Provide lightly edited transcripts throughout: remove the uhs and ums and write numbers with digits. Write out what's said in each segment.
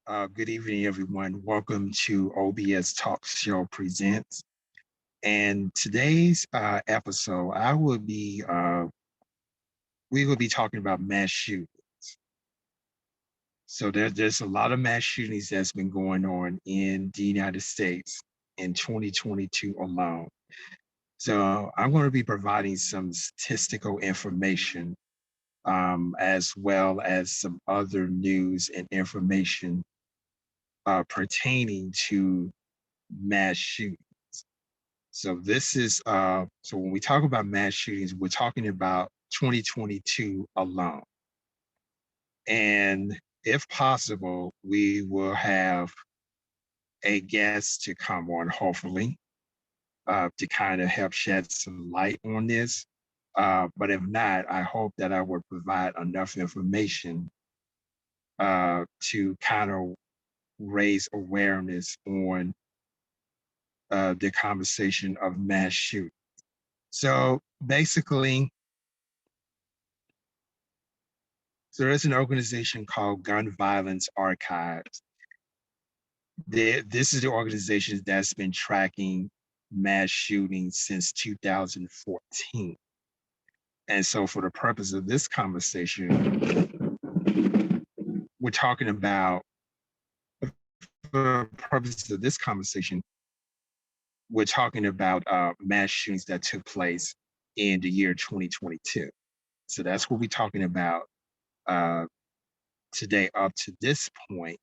Good evening, everyone. Welcome to OBS Talk Show Presents. And today's episode, we will be talking about mass shootings. So there's a lot of mass shootings that's been going on in the United States in 2022 alone. So I'm going to be providing some statistical information as well as some other news and information pertaining to mass shootings. So so when we talk about mass shootings, we're talking about 2022 alone. And if possible, we will have a guest to come on, hopefully, to kind of help shed some light on this. But if not, I hope that I will provide enough information to kind of raise awareness on the conversation of mass shooting. So basically, there's an organization called Gun Violence Archives. This is the organization that's been tracking mass shootings since 2014. And so for the purpose of this conversation, we're talking about, for the purpose of this conversation, we're talking about mass shootings that took place in the year 2022. So that's what we're talking about today up to this point,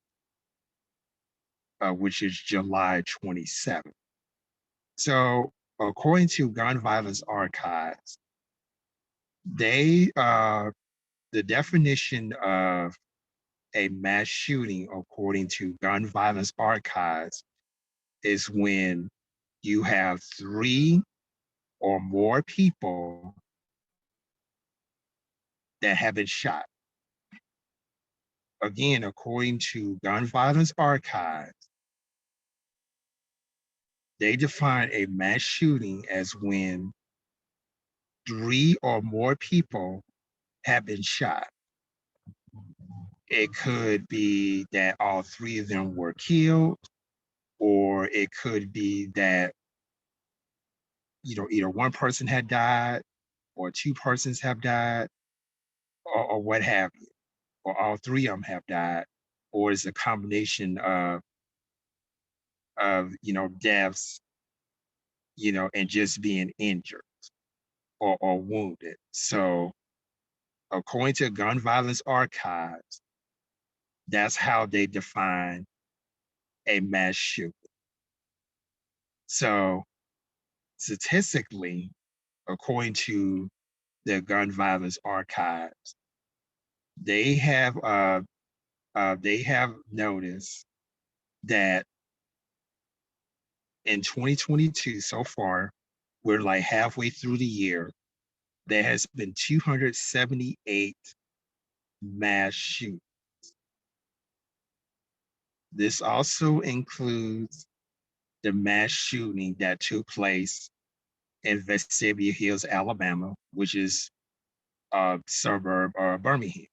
which is July 27th. So according to Gun Violence Archives, the definition of a mass shooting, according to Gun Violence Archives, is when you have 3 or more people that have been shot. Again, according to Gun Violence Archives, they define a mass shooting as when 3 or more people have been shot. It could be that all 3 of them were killed, or it could be that, either one person had died, or 2 persons have died, or what have you, or all 3 of them have died, or it's a combination of deaths, and just being injured or wounded. So according to Gun Violence Archives, that's how they define a mass shooting. So statistically, according to the Gun Violence Archives, they have noticed that in 2022 so far, we're like halfway through the year, there has been 278 mass shootings. This also includes the mass shooting that took place in Vestavia Hills, Alabama, which is a suburb of Birmingham.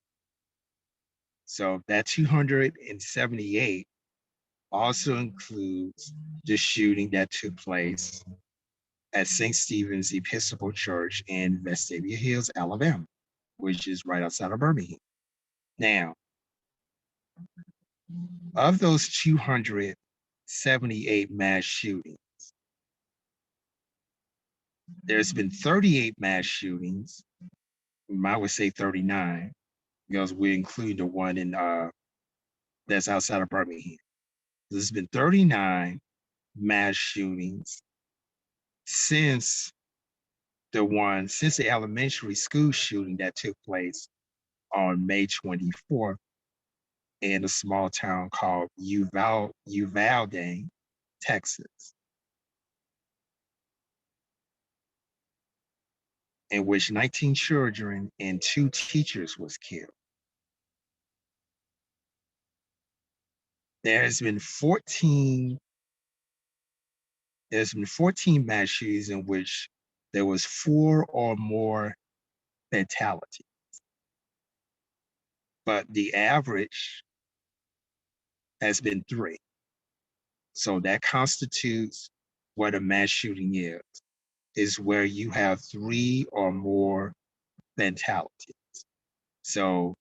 So that 278 also includes the shooting that took place at St. Stephen's Episcopal Church in Vestavia Hills, Alabama, which is right outside of Birmingham. Now, of those 278 mass shootings, there's been 38 mass shootings. I would say 39, because we include the one in that's outside of Birmingham. There's been 39 mass shootings since the elementary school shooting that took place on May 24th in a small town called Uvalde, Texas, in which 19 children and 2 teachers was killed. There's been 14 mass shootings in which there was 4 or more fatalities. But the average has been 3. So that constitutes what a mass shooting is where you have 3 or more fatalities. So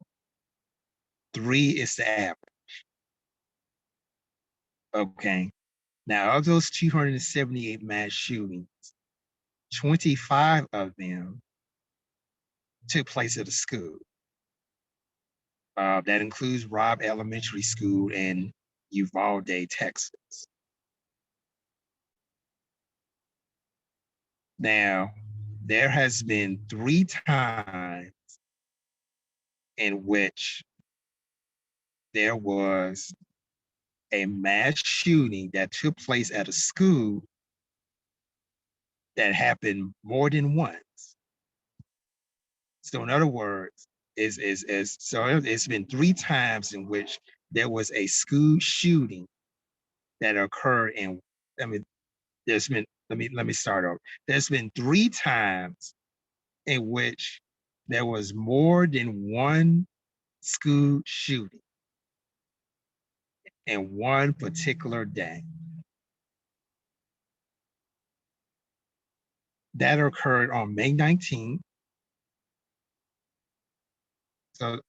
3 is the average. Okay. Now, of those 278 mass shootings, 25 of them took place at a school. That includes Robb Elementary School in Uvalde, Texas. Now, there has been 3 times in which there was a mass shooting that took place at a school that happened more than once. So in other words, it's been 3 times in which there was a school shooting that occurred in, I mean, let me start over. There's been 3 times in which there was more than one school shooting in one particular day. That occurred on May 19th. So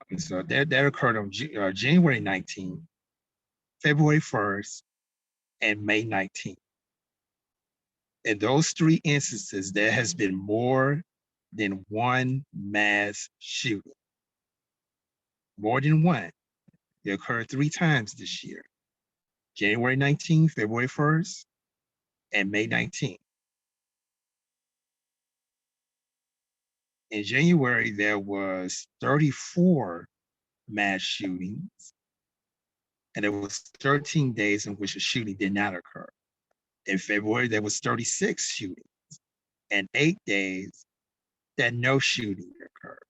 that occurred on January 19th, February 1st, and May 19th. In those 3 instances, there has been more than one mass shooting. More than one. It occurred 3 times this year. January 19th, February 1st, and May 19th. In January, there was 34 mass shootings, and there was 13 days in which a shooting did not occur. In February, there was 36 shootings, and 8 days that no shooting occurred.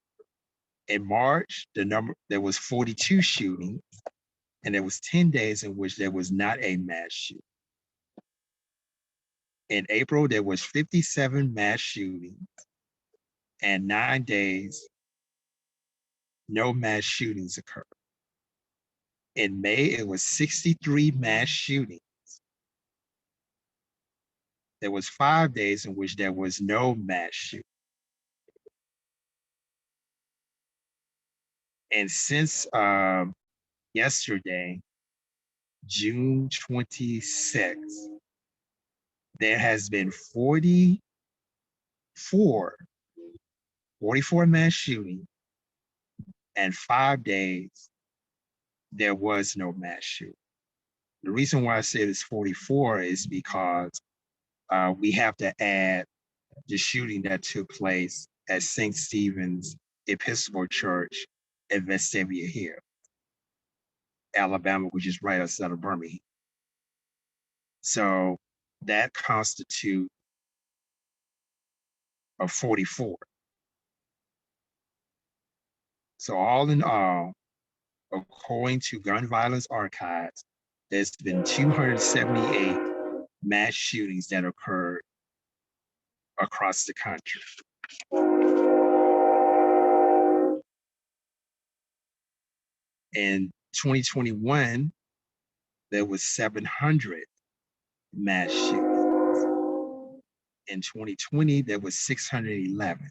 In March, there was 42 shootings, and there was 10 days in which there was not a mass shooting. In April, there was 57 mass shootings, and 9 days, no mass shootings occurred. In May, it was 63 mass shootings. There was 5 days in which there was no mass shooting. And since yesterday, June 26th, there has been 44 mass shootings, and 5 days there was no mass shooting. The reason why I said it's 44 is because we have to add the shooting that took place at St. Stephen's Episcopal Church in Vestavia Hill, Alabama, which is right outside of Birmingham. So that constitutes a 44. So all in all, according to Gun Violence Archives, there's been 278 mass shootings that occurred across the country. In 2021, there was 700 mass shootings. In 2020, there was 611.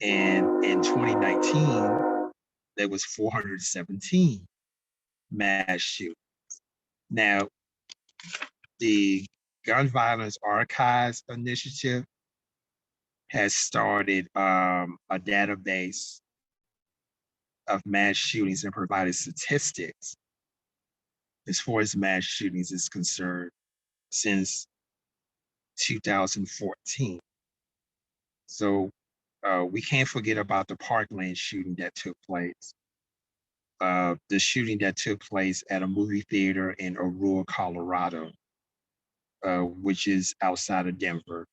And in 2019, there was 417 mass shootings. Now, the Gun Violence Archives Initiative has started a database of mass shootings and provided statistics as far as mass shootings is concerned since 2014. So we can't forget about the Parkland shooting that took place. The shooting that took place at a movie theater in Aurora, Colorado, which is outside of Denver.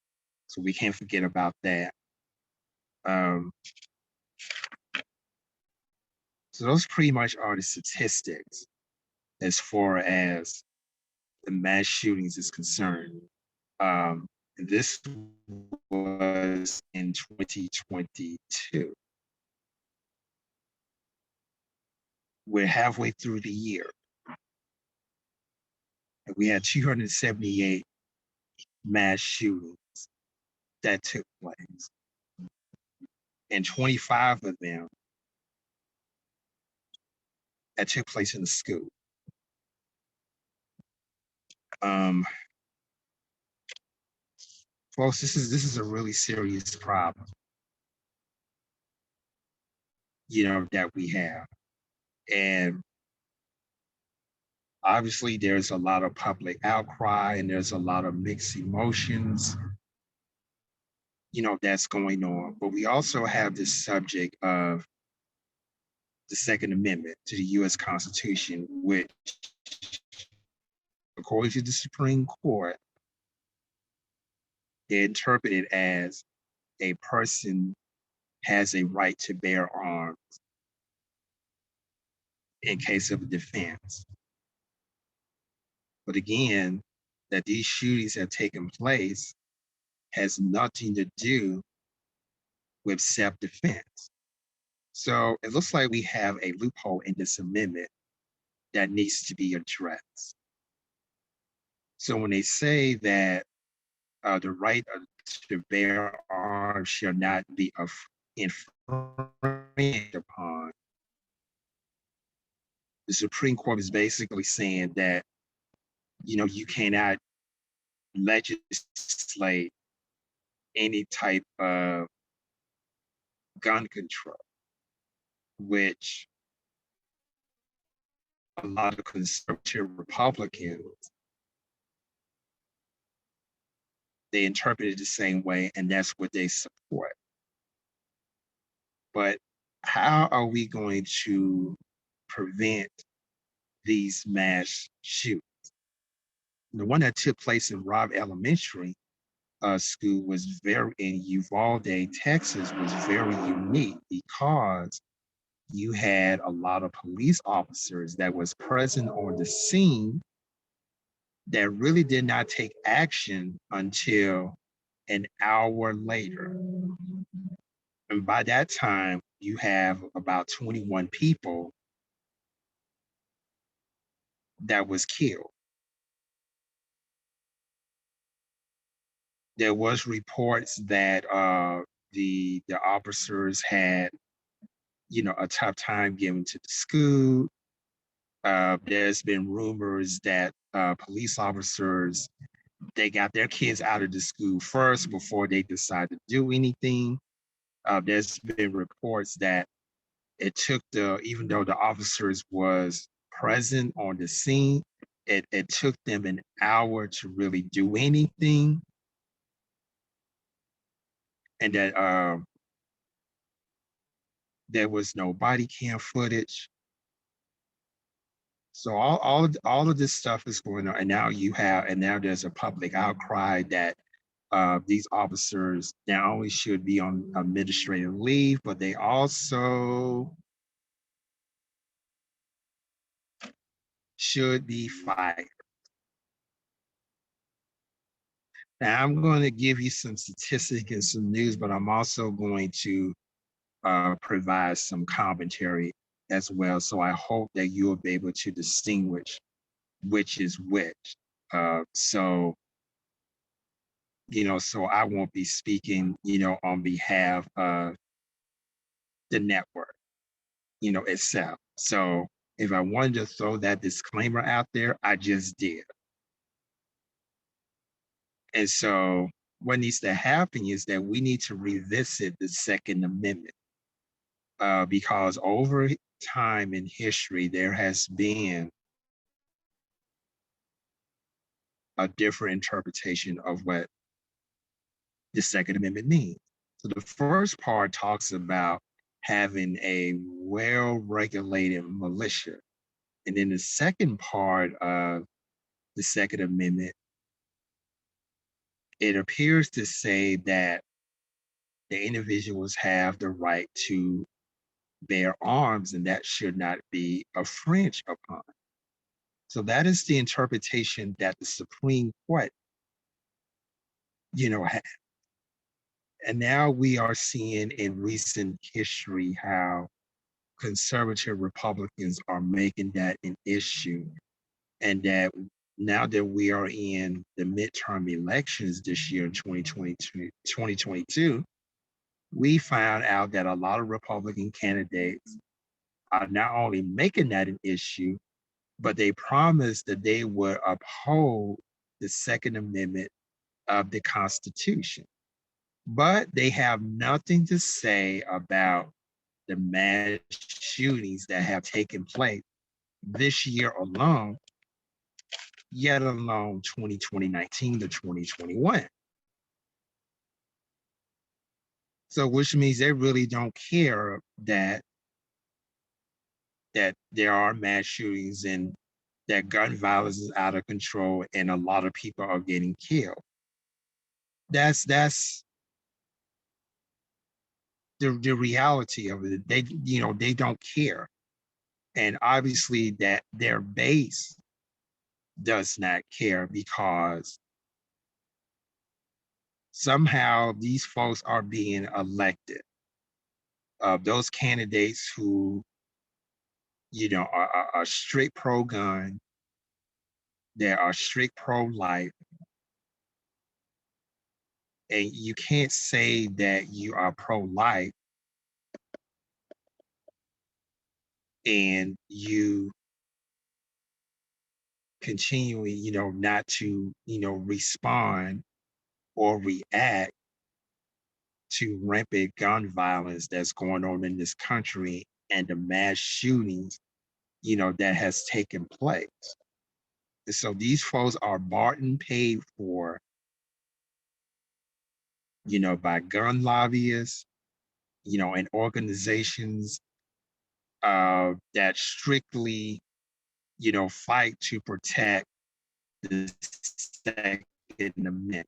So we can't forget about that. So those pretty much are the statistics as far as the mass shootings is concerned. This was in 2022. We're halfway through the year. We had 278 mass shootings that took place, and 25 of them that took place in the school. Folks, this is a really serious problem, that we have. And obviously there's a lot of public outcry and there's a lot of mixed emotions, that's going on. But we also have this subject of the Second Amendment to the US Constitution, which, according to the Supreme Court, they interpret it as a person has a right to bear arms in case of a defense. But again, that these shootings have taken place has nothing to do with self-defense. So it looks like we have a loophole in this amendment that needs to be addressed. So when they say that the right to bear arms shall not be infringed upon, the Supreme Court is basically saying that, you cannot legislate any type of gun control, which a lot of conservative Republicans, they interpret it the same way, and that's what they support. But how are we going to prevent these mass shootings? The one that took place in Robb Elementary School was in Uvalde, Texas, was very unique because you had a lot of police officers that was present on the scene that really did not take action until an hour later. And by that time, you have about 21 people that was killed. There was reports that the officers had, a tough time getting to the school. There's been rumors that police officers, they got their kids out of the school first before they decide to do anything. There's been reports that it took even though the officers was present on the scene, it took them an hour to really do anything. And that there was no body cam footage. So all of this stuff is going on, and now there's a public outcry that these officers not only should be on administrative leave, but they also should be fired. Now I'm going to give you some statistics and some news, but I'm also going to provide some commentary as well. So I hope that you'll be able to distinguish which is which. So I won't be speaking, on behalf of the network, itself. So if I wanted to throw that disclaimer out there, I just did. And so what needs to happen is that we need to revisit the Second Amendment because over time in history, there has been a different interpretation of what the Second Amendment means. So the first part talks about having a well-regulated militia. And then the second part of the Second Amendment, it appears to say that the individuals have the right to bear arms and that should not be infringed upon. So that is the interpretation that the Supreme Court, had. And now we are seeing in recent history how conservative Republicans are making that an issue, and that now that we are in the midterm elections this year in 2022, we found out that a lot of Republican candidates are not only making that an issue, but they promised that they would uphold the Second Amendment of the Constitution. But they have nothing to say about the mass shootings that have taken place this year alone, yet alone 2019 to 2021. So which means they really don't care that there are mass shootings and that gun violence is out of control and a lot of people are getting killed. That's the reality of it. They don't care. And obviously that their base does not care because somehow these folks are being elected. Those candidates who, are strict pro-gun, they are strict pro-life, and you can't say that you are pro-life and you continually, not to, respond or react to rampant gun violence that's going on in this country and the mass shootings, that has taken place. And so these folks are bought and paid for, by gun lobbyists, and organizations that strictly, fight to protect the Second Amendment,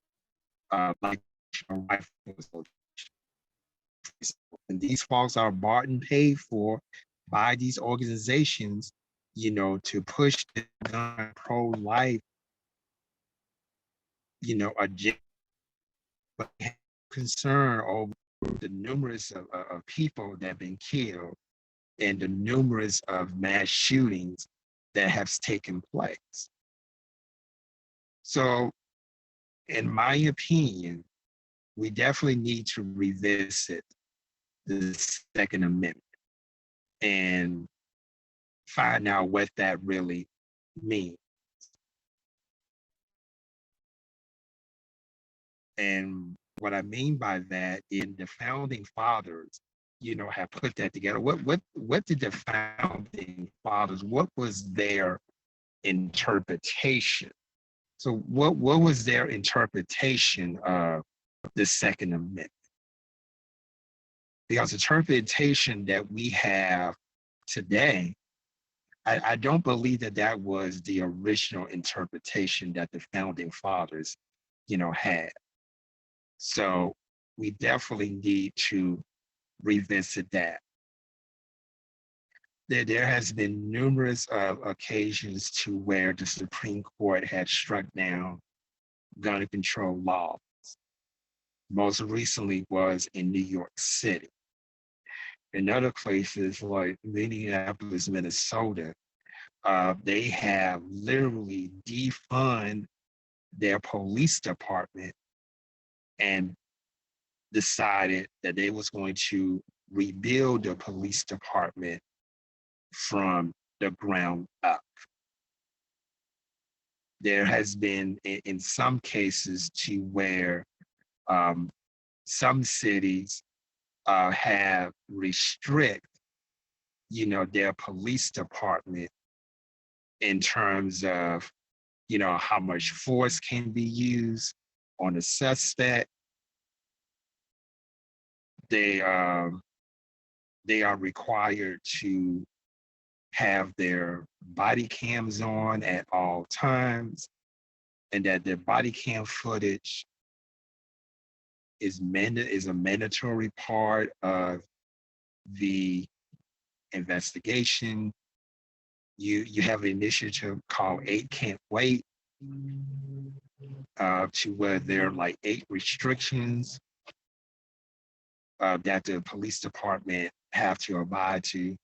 like rifles. And these folks are bought and paid for by these organizations, to push the gun pro-life, agenda, but concern over the numerous of people that have been killed and the numerous of mass shootings that have taken place. So, in my opinion, we definitely need to revisit the Second Amendment and find out what that really means. And what I mean by that, in the founding fathers, have put that together. What did the founding fathers? What was their interpretation? So what was their interpretation of the Second Amendment? Because the interpretation that we have today, I don't believe that was the original interpretation that the founding fathers, had. So we definitely need to revisit that. There has been numerous occasions to where the Supreme Court had struck down gun control laws. Most recently was in New York City. In other places like Minneapolis, Minnesota, they have literally defund their police department and decided that they was going to rebuild the police department from the ground up. There has been, in some cases, to where some cities have restrict, their police department in terms of, how much force can be used on a suspect. They are required to have their body cams on at all times, and that their body cam footage is a mandatory part of the investigation. You have an initiative called 8 Can't Wait, to where there are like 8 restrictions that the police department have to abide to.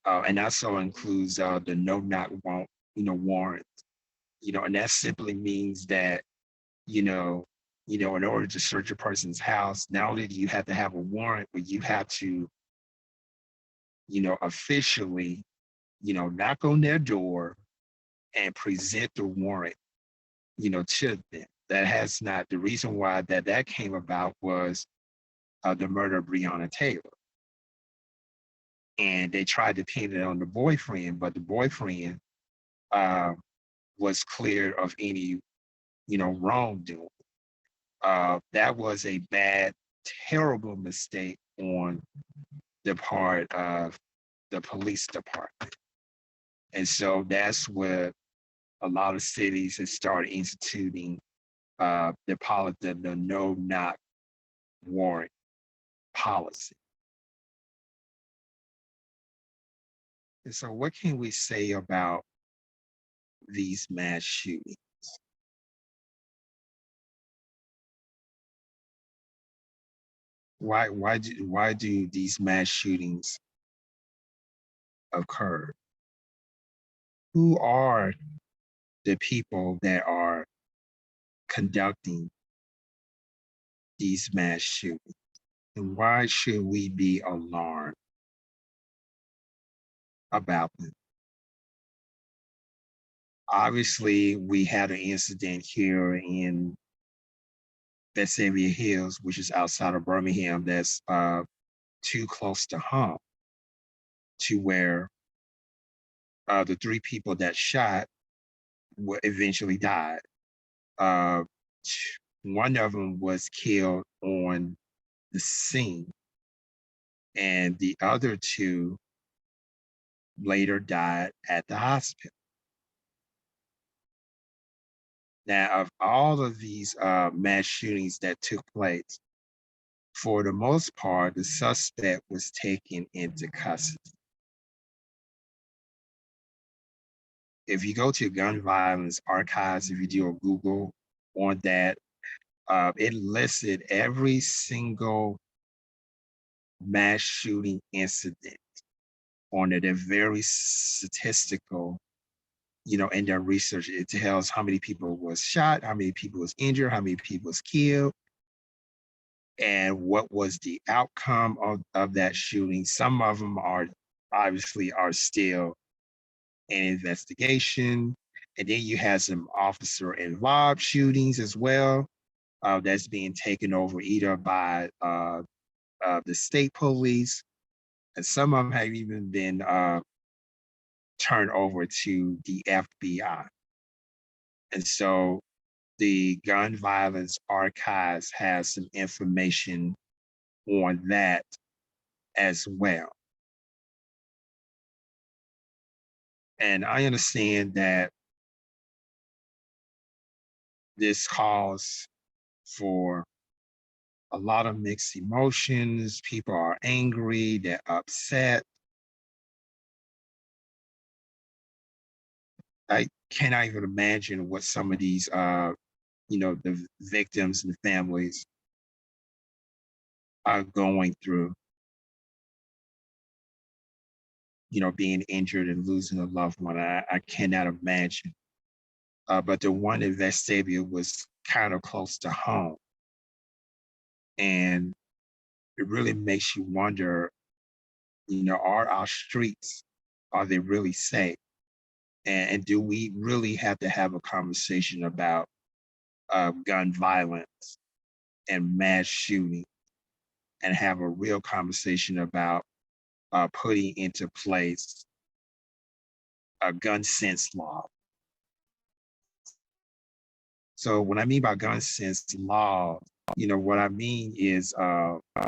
And also includes the no knock warrant. and that simply means that, in order to search a person's house, not only do you have to have a warrant, but you have to, officially, knock on their door and present the warrant, to them. That has not, the reason why that came about was the murder of Breonna Taylor. And they tried to pin it on the boyfriend, but the boyfriend uh, was clear of any, wrongdoing. That was a bad, terrible mistake on the part of the police department. And so that's where a lot of cities have started instituting the no knock warrant policy. And so what can we say about these mass shootings? Why do these mass shootings occur? Who are the people that are conducting these mass shootings? And why should we be alarmed about them? Obviously, we had an incident here in Vestavia Hills, which is outside of Birmingham, that's too close to home, to where the three people that shot eventually died. Uh, One of them was killed on the scene, and the other two later died at the hospital. Now, of all of these mass shootings that took place, for the most part, the suspect was taken into custody. If you go to gun violence archives, if you do a Google on that, it listed every single mass shooting incident on it. They're very statistical, in their research. It tells how many people was shot, how many people was injured, how many people was killed, and what was the outcome of that shooting. Some of them are obviously are still in investigation. And then you have some officer involved shootings as well, that's being taken over either by the state police, and some of them have even been turned over to the FBI. And so the gun violence archives has some information on that as well. And I understand that this calls for a lot of mixed emotions. People are angry, they're upset. I cannot even imagine what some of these, the victims and the families are going through, being injured and losing a loved one. I cannot imagine. But the one in Vestavia was kind of close to home. And it really makes you wonder, are our streets, are they really safe? And do we really have to have a conversation about gun violence and mass shooting, and have a real conversation about putting into place a gun sense law? So what I mean by gun sense law, what I mean is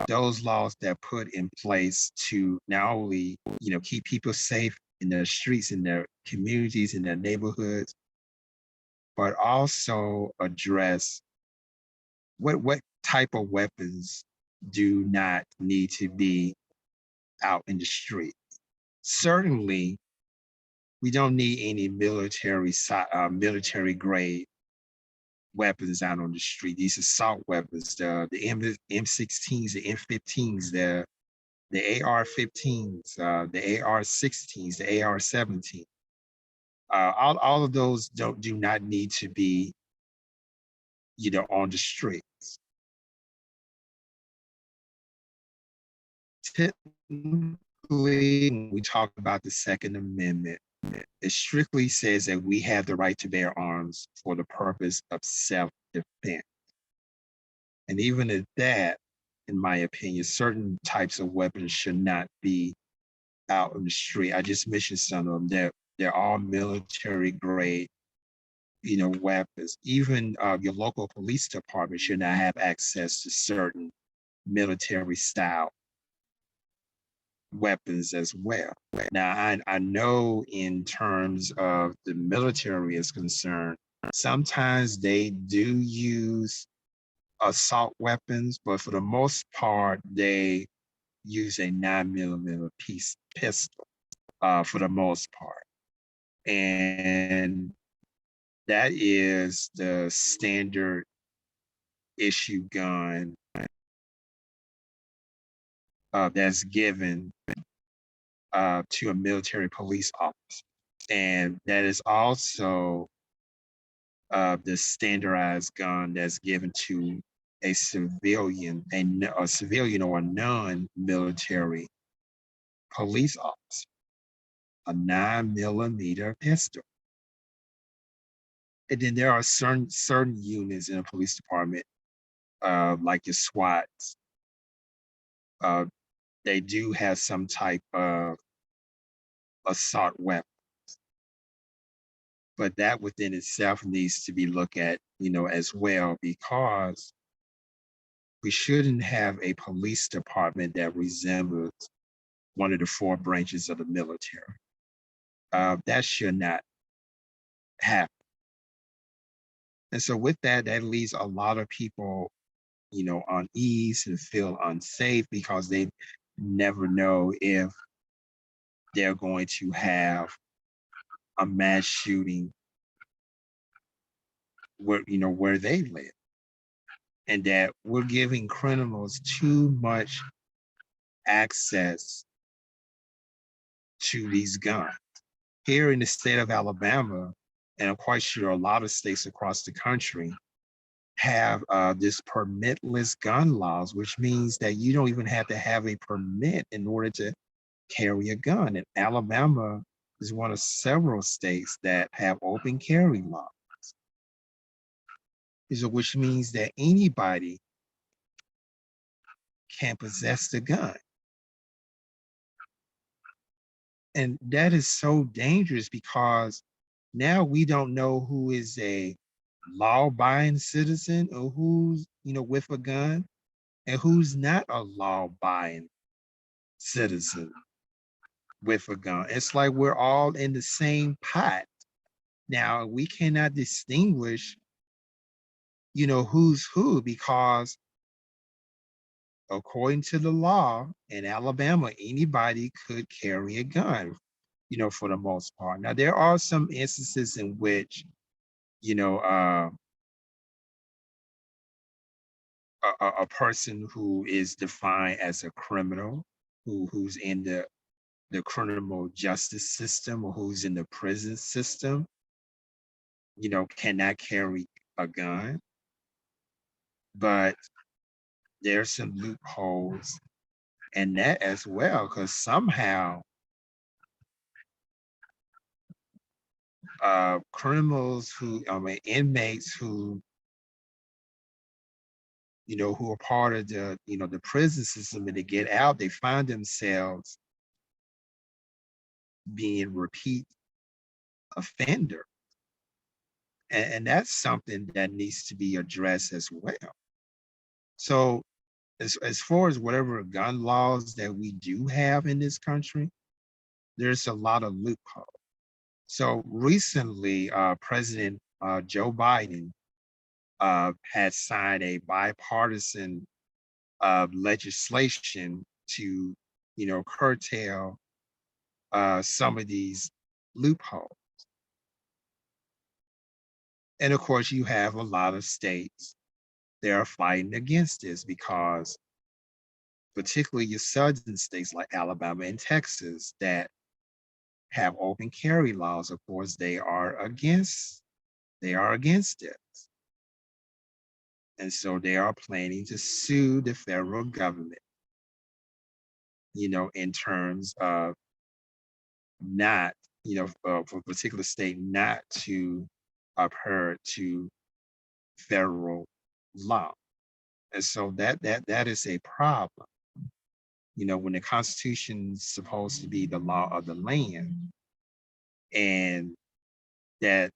those laws that put in place to not only, keep people safe in their streets, in their communities, in their neighborhoods, but also address what type of weapons do not need to be out in the street. Certainly, we don't need any military grade weapons out on the street. These assault weapons, the M16s, the M15s, the AR-15s, the AR-16s, the AR-17. All of those do not need to be, on the streets. Typically, when we talk about the Second Amendment, it strictly says that we have the right to bear arms for the purpose of self-defense. And even at that, in my opinion, certain types of weapons should not be out in the street. I just mentioned some of them. They're all military grade, weapons. Even your local police department should not have access to certain military style weapons as well. Now, I know in terms of the military is concerned, sometimes they do use assault weapons, but for the most part, they use a 9mm pistol for the most part. And that is the standard issue gun that's given to a military police officer. And that is also the standardized gun that's given to a civilian, a civilian or a non-military police officer, a 9mm pistol. And then there are certain units in a police department, like your SWATs. They do have some type of assault weapon, but that within itself needs to be looked at, as well, because we shouldn't have a police department that resembles one of the four branches of the military. That should not happen. And so with that, that leaves a lot of people, unease and feel unsafe because they never know if they're going to have a mass shooting where they live. And that we're giving criminals too much access to these guns. Here in the state of Alabama, and I'm quite sure a lot of states across the country have this permitless gun laws, which means that you don't even have to have a permit in order to carry a gun. And Alabama is one of several states that have open carry laws, which means that anybody can possess the gun. And that is so dangerous because now we don't know who is a law-abiding citizen or who's, with a gun and who's not a law-abiding citizen with a gun. It's like we're all in the same pot. Now, we cannot distinguish, who's who, because according to the law in Alabama, anybody could carry a gun, for the most part. Now, there are some instances in which, a person who is defined as a criminal, who's in the criminal justice system or who's in the prison system, cannot carry a gun. But there's some loopholes in that as well, because somehow criminals inmates who, who are part of the prison system, and they get out, they find themselves being repeat offender. And that's something that needs to be addressed as well. So as far as whatever gun laws that we do have in this country, there's a lot of loopholes. So recently, President Joe Biden had signed a bipartisan legislation to, curtail some of these loopholes. And of course, you have a lot of states that are fighting against this because particularly your southern states like Alabama and Texas that have open carry laws. Of course, they are against it. And so they are planning to sue the federal government, in terms of not, for a particular state not to adhere to federal law. And so that is a problem. When the Constitution is supposed to be the law of the land, and that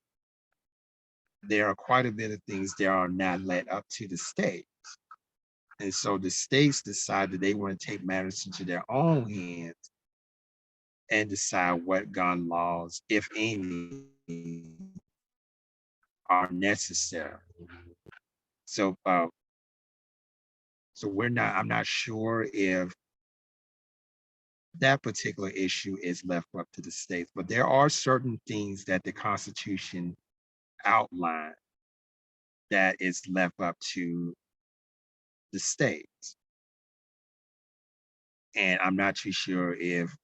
there are quite a bit of things that are not let up to the state. And so the states decide that they want to take matters into their own hands and decide what gun laws, if any, are necessary. So, I'm not sure if that particular issue is left up to the states, but there are certain things that the Constitution outlined that is left up to the states. And I'm not too sure if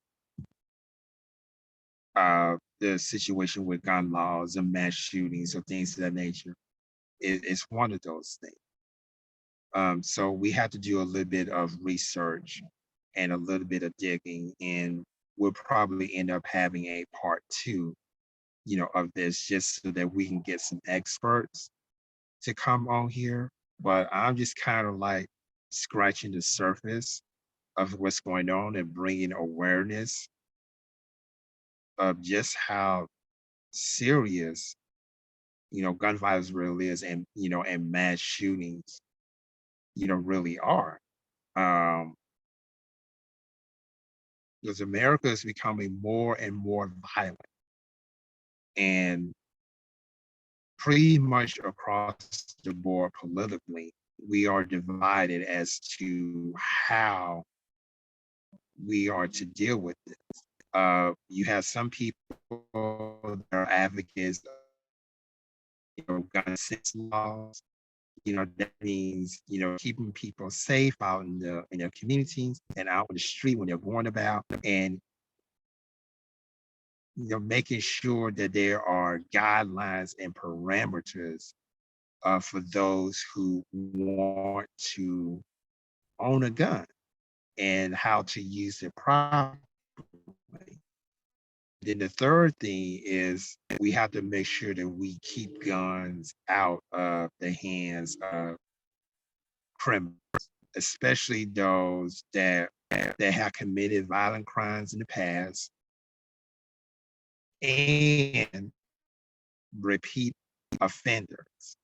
the situation with gun laws and mass shootings or things of that nature is one of those things. So we have to do a little bit of research and a little bit of digging, and we'll probably end up having a part two, of this, just so that we can get some experts to come on here. But I'm just kind of like scratching the surface of what's going on and bringing awareness of just how serious, gun violence really is, and mass shootings, really are. Um, because America is becoming more and more violent, and pretty much across the board politically, we are divided as to how we are to deal with it. You have some people that are advocates of gun sense laws. That means, keeping people safe out in their communities and out in the street when they're going about, and making sure that there are guidelines and parameters for those who want to own a gun and how to use it properly. Then the third thing is we have to make sure that we keep guns out of the hands of criminals, especially those that have committed violent crimes in the past and repeat offenders.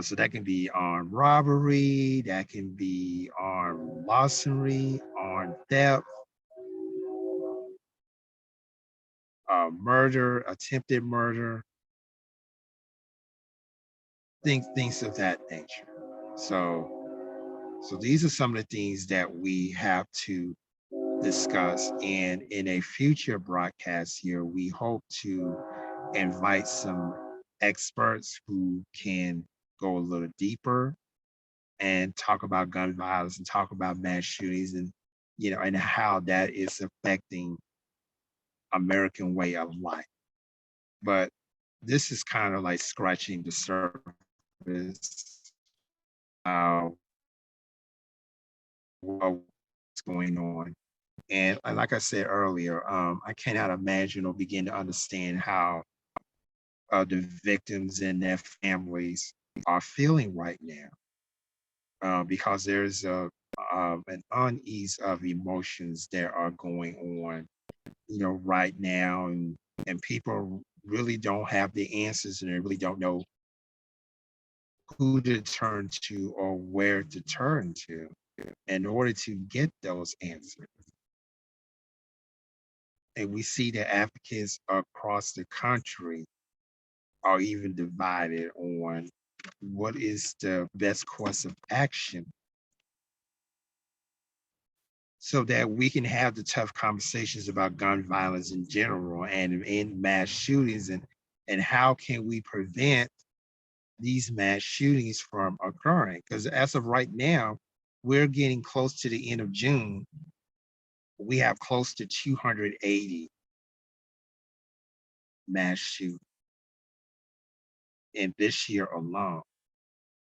So that can be armed robbery, that can be armed larceny, armed theft, murder, attempted murder, things of that nature. So these are some of the things that we have to discuss. And in a future broadcast here, we hope to invite some experts who can go a little deeper and talk about gun violence and talk about mass shootings, and and how that is affecting American way of life. But this is kind of like scratching the surface of what's going on. And like I said earlier, I cannot imagine or begin to understand how the victims and their families are feeling right now, because there's an unease of emotions that are going on, right now, and people really don't have the answers, and they really don't know who to turn to or where to turn to in order to get those answers. And we see that advocates across the country are even divided on what is the best course of action so that we can have the tough conversations about gun violence in general and in mass shootings, and how can we prevent these mass shootings from occurring? Because as of right now, we're getting close to the end of June. We have close to 280 mass shooting in this year alone.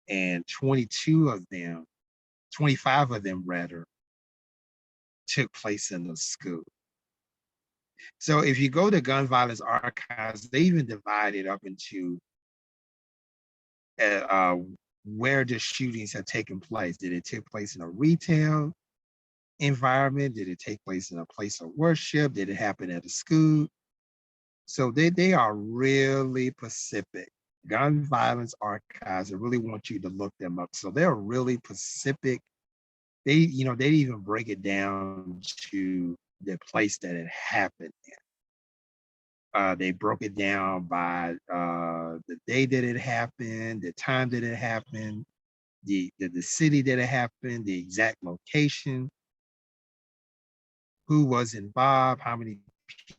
And 25 of them rather, took place in the school. So if you go to gun violence archives, they even divide it up into uh, where the shootings have taken place. Did it take place in a retail environment? Did it take place in a place of worship? Did it happen at a school? So they are really specific. Gun violence archives, I really want you to look them up. So they're really specific. They even break it down to the place that it happened in. They broke it down by the day that it happened, the time that it happened, the city that it happened, the exact location, who was involved, how many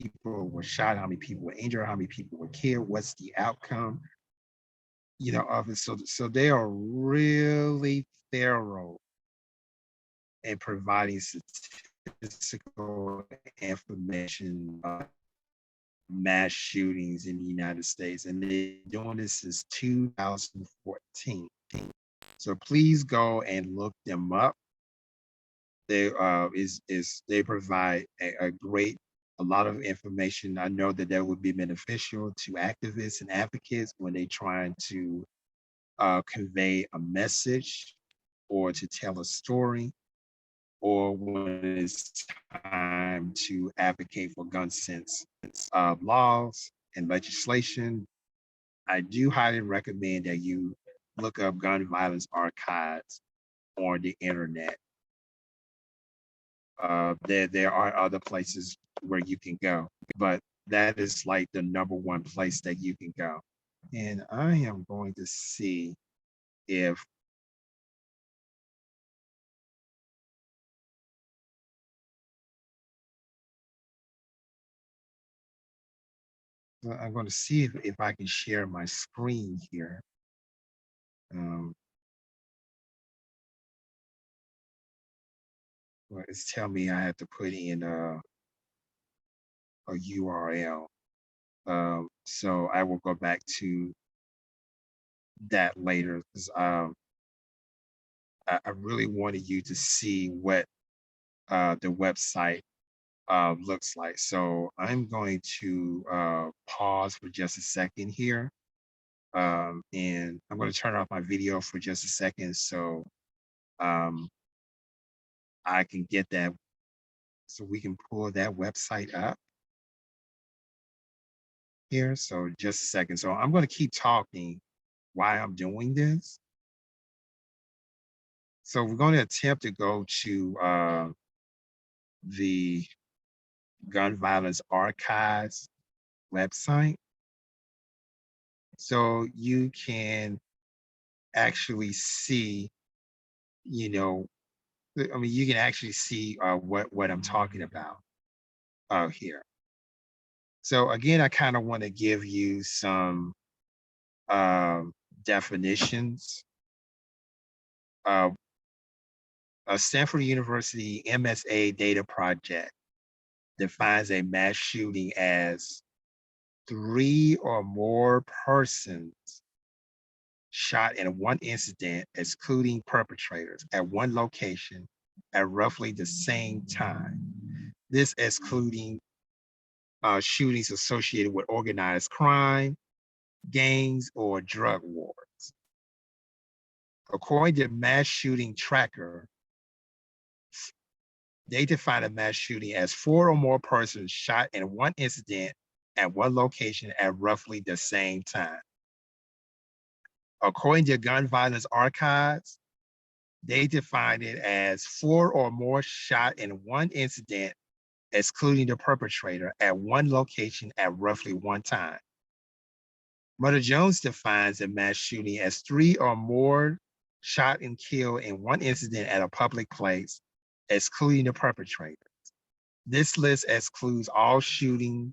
people were shot, how many people were injured, how many people were killed, what's the outcome, of it. So they are really thorough in providing statistical information about mass shootings in the United States. And they're doing this since 2014. So please go and look them up. They they provide a lot of information. I know that would be beneficial to activists and advocates when they're trying to convey a message or to tell a story, or when it's time to advocate for gun sense laws and legislation. I do highly recommend that you look up gun violence archives on the internet. There are other places where you can go, but that is like the #1 place that you can go. And I am going to see if I'm going to see if I can share my screen here. Well, it's telling me I have to put in a URL. So I will go back to that later, because I really wanted you to see what the website looks like. So I'm going to pause for just a second here. And I'm going to turn off my video for just a second so um, I can get that, so we can pull that website up here. So just a second. So I'm going to keep talking while I'm doing this. So we're going to attempt to go to the Gun Violence Archives website. So you can actually see, you can actually see what I'm talking about here. So again, I kind of want to give you some definitions. A Stanford University MSA data project defines a mass shooting as 3 or more persons shot in one incident, excluding perpetrators, at one location at roughly the same time. This excluding shootings associated with organized crime, gangs, or drug wars. According to Mass Shooting Tracker, they define a mass shooting as 4 or more persons shot in one incident at one location at roughly the same time. According to Gun Violence Archives, they define it as 4 or more shot in one incident, excluding the perpetrator, at one location at roughly one time. Mother Jones defines a mass shooting as 3 or more shot and killed in one incident at a public place, excluding the perpetrator. This list excludes all shootings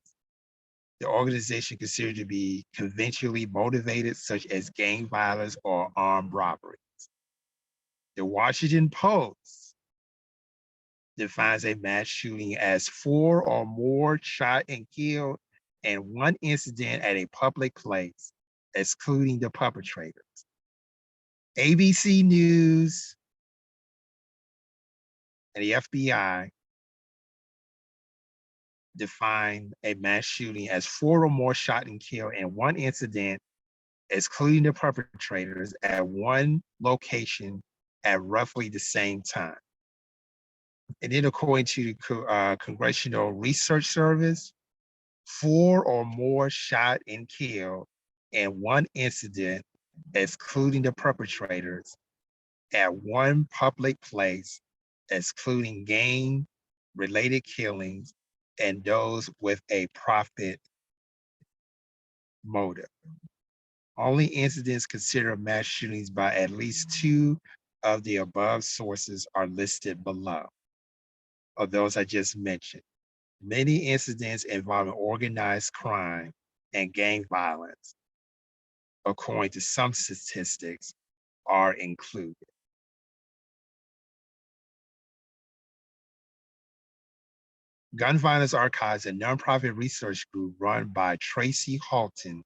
the organization considered to be conventionally motivated, such as gang violence or armed robbery. The Washington Post defines a mass shooting as 4 or more shot and killed and one incident at a public place, excluding the perpetrators. ABC News and the FBI defined a mass shooting as 4 or more shot and killed in one incident, excluding the perpetrators, at one location at roughly the same time. And then, according to the Congressional Research Service, 4 or more shot and killed in one incident, excluding the perpetrators, at one public place, excluding gang-related killings and those with a profit motive. Only incidents considered mass shootings by at least 2 of the above sources are listed below, of those I just mentioned. Many incidents involving organized crime and gang violence, according to some statistics, are included. Gun Violence Archives, a nonprofit research group run by Tracy Halton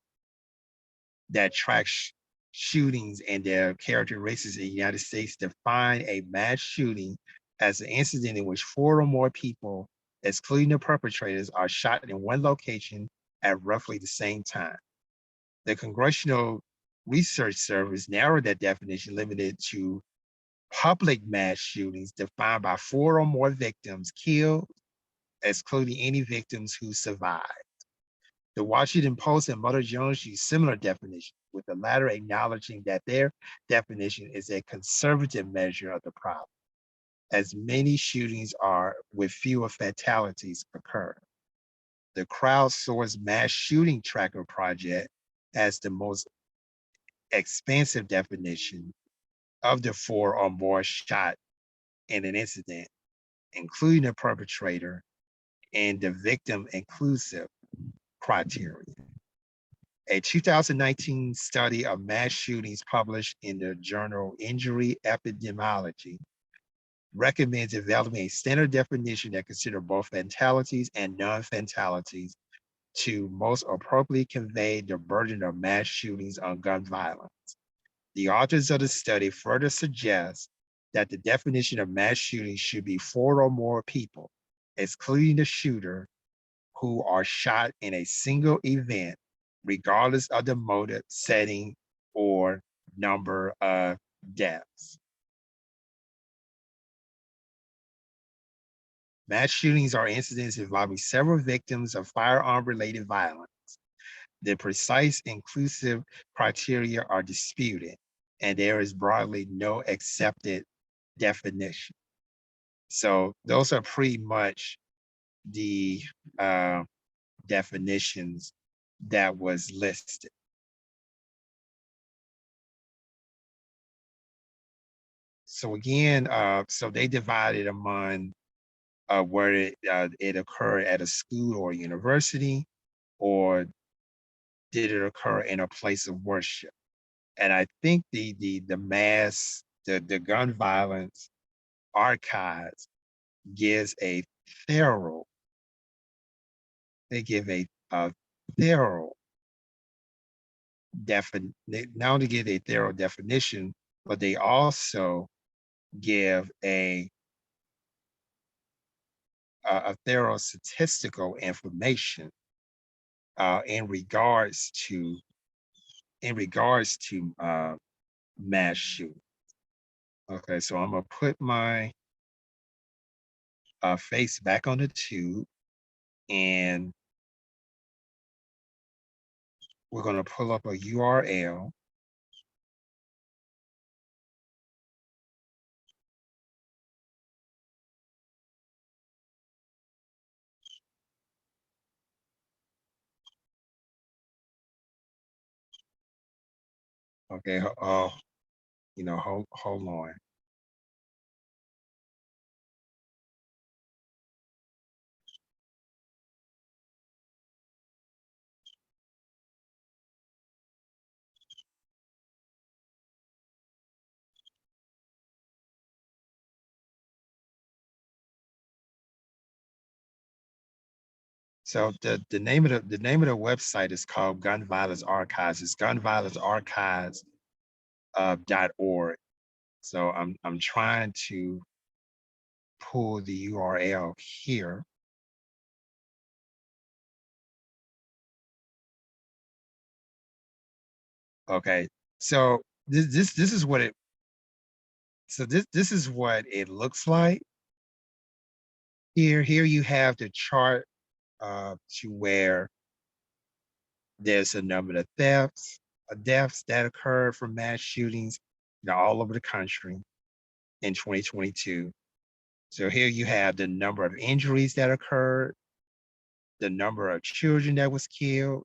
that tracks shootings and their characteristics in the United States, define a mass shooting as an incident in which 4 or more people, excluding the perpetrators, are shot in one location at roughly the same time. The Congressional Research Service narrowed that definition, limited to public mass shootings defined by 4 or more victims killed, excluding any victims who survived. The Washington Post and Mother Jones use similar definitions, with the latter acknowledging that their definition is a conservative measure of the problem, as many shootings are with fewer fatalities occur. The crowdsourced mass shooting tracker project has the most expansive definition of the 4 or more shot in an incident, including the perpetrator and the victim inclusive criteria. A 2019 study of mass shootings published in the journal Injury Epidemiology recommends developing a standard definition that considers both fatalities and non-fatalities to most appropriately convey the burden of mass shootings on gun violence. The authors of the study further suggest that the definition of mass shooting should be 4 or more people, excluding the shooter, who are shot in a single event, regardless of the motive, setting, or number of deaths. Mass shootings are incidents involving several victims of firearm-related violence. The precise inclusive criteria are disputed, and there is broadly no accepted definition. So those are pretty much the definitions that was listed. So again, so they divided among where it occurred at a school or university, or did it occur in a place of worship? And I think the gun violence archives gives a thorough, they give a thorough definition, not only give a thorough definition, but they also give a thorough statistical information in regards to mass shooting. Okay, so I'm gonna put my face back on the tube, and we're gonna pull up a URL. Okay, hold on. So the name of the website is called Gun Violence Archives. It's gunviolencearchives.org. So I'm trying to pull the URL here. Okay, so this is what it this is what it looks like. Here you have the chart to where there's a number of deaths that occurred from mass shootings, all over the country in 2022. So here you have the number of injuries that occurred, the number of children that was killed,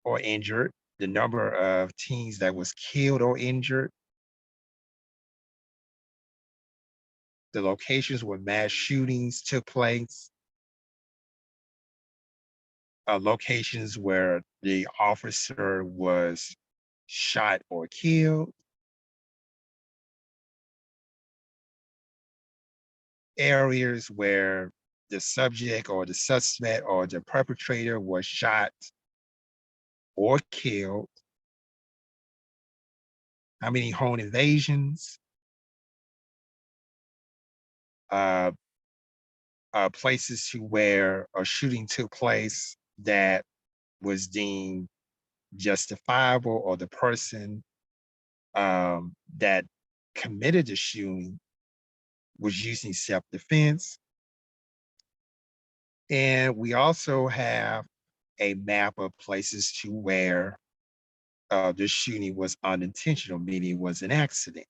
or injured, the number of teens that was killed or injured, the locations where mass shootings took place, locations where the officer was shot or killed, areas where the subject or the suspect or the perpetrator was shot or killed, how many home invasions, uh, places to where a shooting took place that was deemed justifiable, or the person that committed the shooting was using self-defense. And we also have a map of places to where the shooting was unintentional, meaning it was an accident.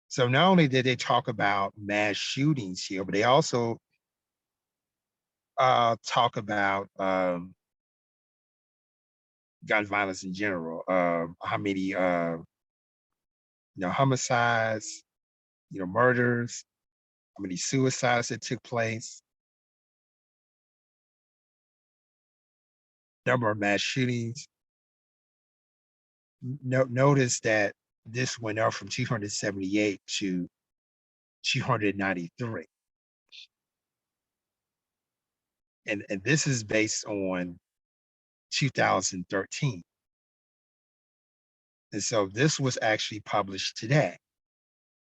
So not only did they talk about mass shootings here, but they also talk about gun violence in general, how many homicides, murders, how many suicides that took place, number of mass shootings. Notice that this went up from 278 to 293. And this is based on 2013. And so this was actually published today.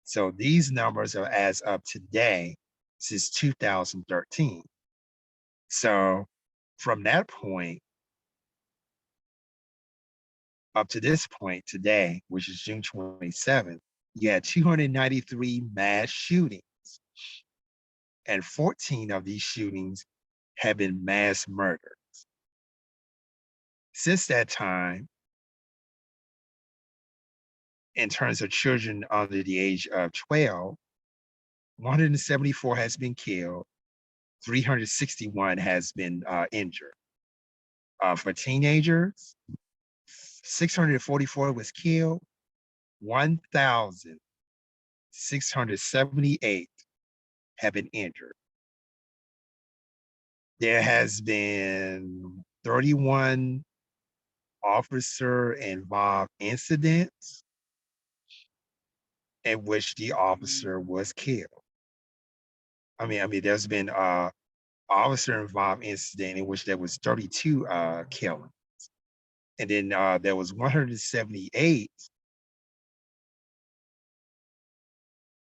So these numbers are as of today, since 2013. So from that point up to this point today, which is June 27th, you had 293 mass shootings, and 14 of these shootings have been mass murder. Since that time, in terms of children under the age of 12, 174 has been killed, 361 has been injured. For teenagers, 644 was killed, 1,678 have been injured. There has been 31 officer-involved incidents in which the officer was killed. I mean, there's been officer-involved incident in which there was 32 killings. And then there was 178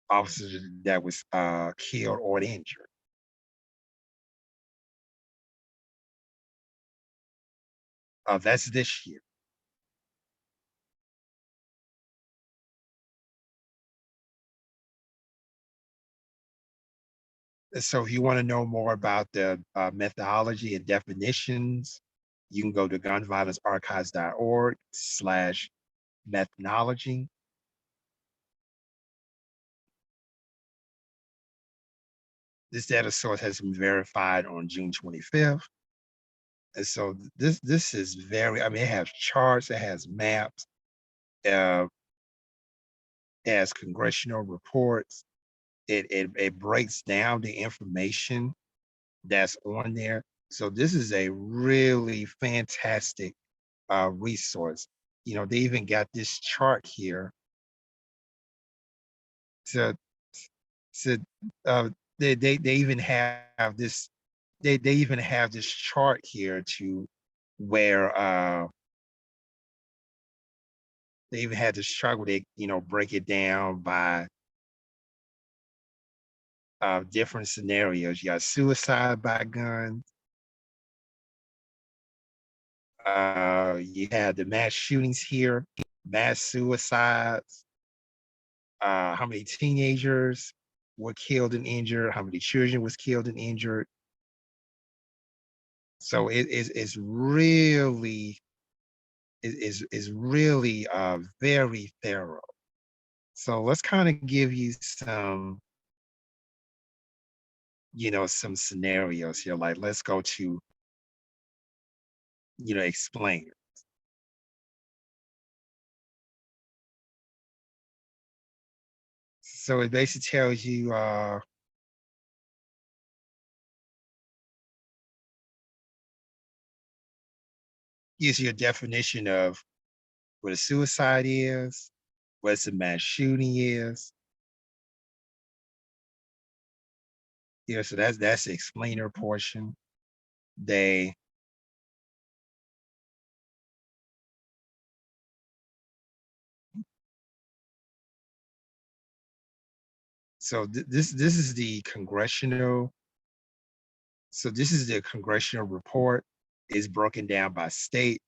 officers that was killed or injured. That's this year. So if you want to know more about the methodology and definitions, you can go to gunviolencearchives.org/methodology. This data source has been verified on June 25th. And so this is very, I mean, it has charts, it has maps, it has congressional reports. It breaks down the information that's on there. So this is a really fantastic resource. They even got this chart here to So uh, they even have this they even have this chart here to where they even had this chart where they break it down by different scenarios. You got suicide by gun. You had the mass shootings here, mass suicides. How many teenagers were killed and injured? How many children was killed and injured? So it's really is really very thorough. So let's kind of give you some scenarios here. Like let's go to explain. So it basically tells you gives you a definition of what a suicide is, what a mass shooting is. Yeah, so that's the explainer portion. They so this is the congressional. So this is the congressional report. It's broken down by state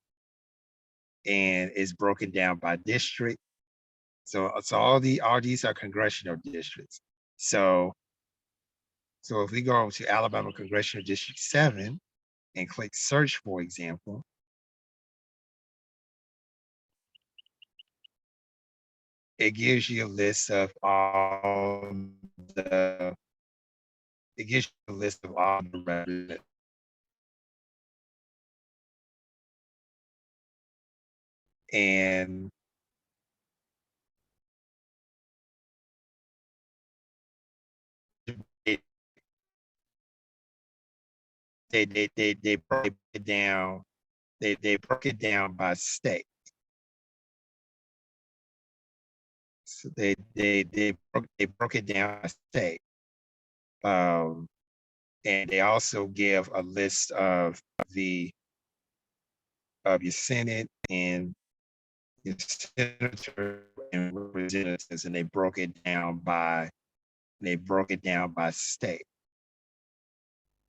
and it's broken down by district. So all these are congressional districts. So if we go to Alabama Congressional District 7 and click search, for example, it gives you a list of all the it gives you a list of all the residents. And it, they broke it down. They broke it down by state. So they broke it down by state. Um, and they also give a list the of your Senate and your senator and representatives, and they broke it down by state.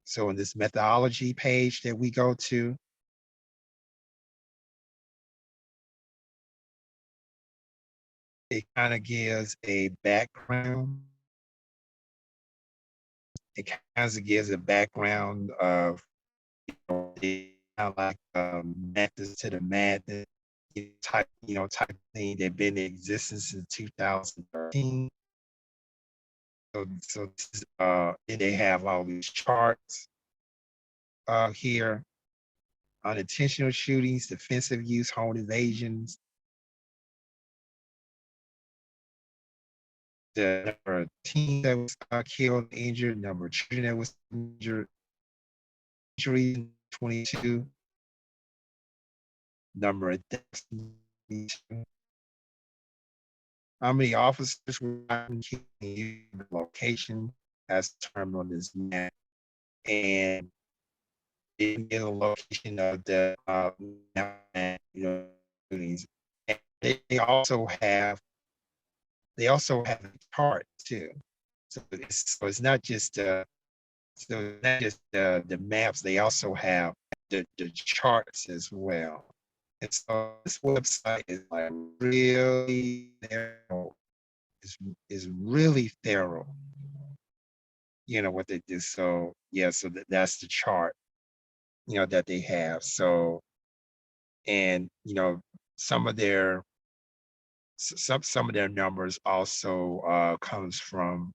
So in this methodology page that we go to, it kind of gives a background. It kind of gives a background of the kind of like methods to the madness type thing. They've been in existence since 2013. So then they have all these charts here: unintentional shootings, defensive use, home invasions, the number of teens that was killed, injured, number of children that was injured, injuries 22, number of deaths 22, how many officers were killed, the location as determined on this map, and the location of the shootings. And they also have a chart too. So it's not just the maps. They also have the charts as well. And so this website is like really thorough. Is really thorough. What they do. So yeah, so that's the chart. That they have. So and some of their some of their numbers also comes from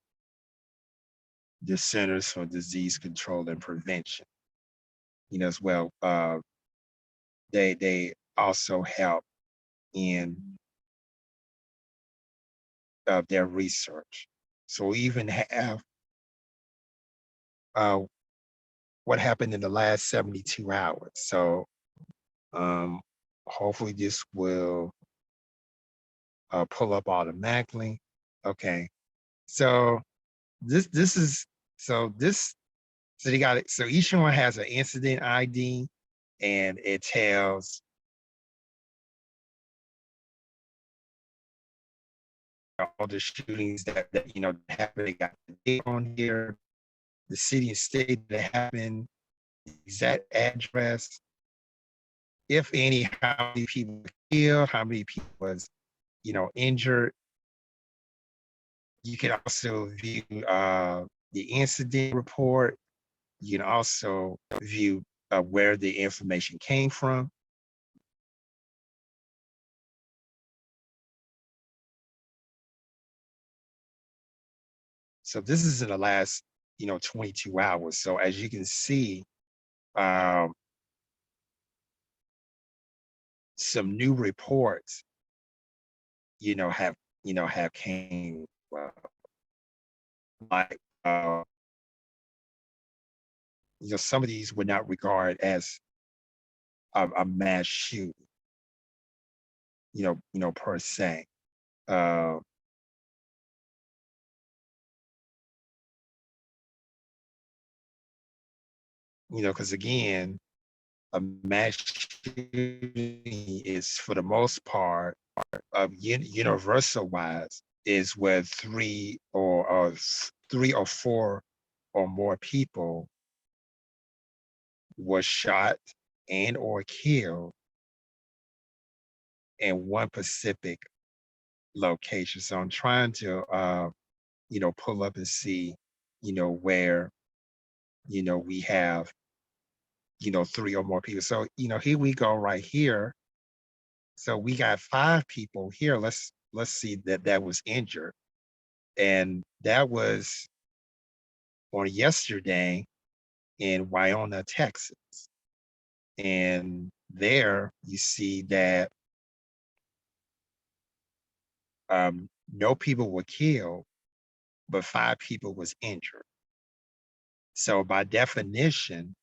the Centers for Disease Control and Prevention. As well. They also help in their research. So we even have uh, what happened in the last 72 hours. So um, hopefully this will pull up automatically. Okay. So this is so this so they got it. So each one has an incident ID, and it tells all the shootings that happened. They got the date on here, the city and state that happened, the exact address, if any, how many people were killed, how many people was injured. You can also view the incident report. You can also view where the information came from. So this is in the last 22 hours. So as you can see, um, some new reports have came, like some of these would not regard as a mass shooting, per se. Uh, because again, a mass shooting is for the most part, universal wise, is where three or four or more people were shot and or killed in one specific location. So I'm trying to pull up and see, where, we have, three or more people. So, here we go right here. So we got 5 people here. Let's see that was injured. And that was on yesterday in Wyona, Texas. And there you see that no people were killed, but 5 people was injured. So by definition,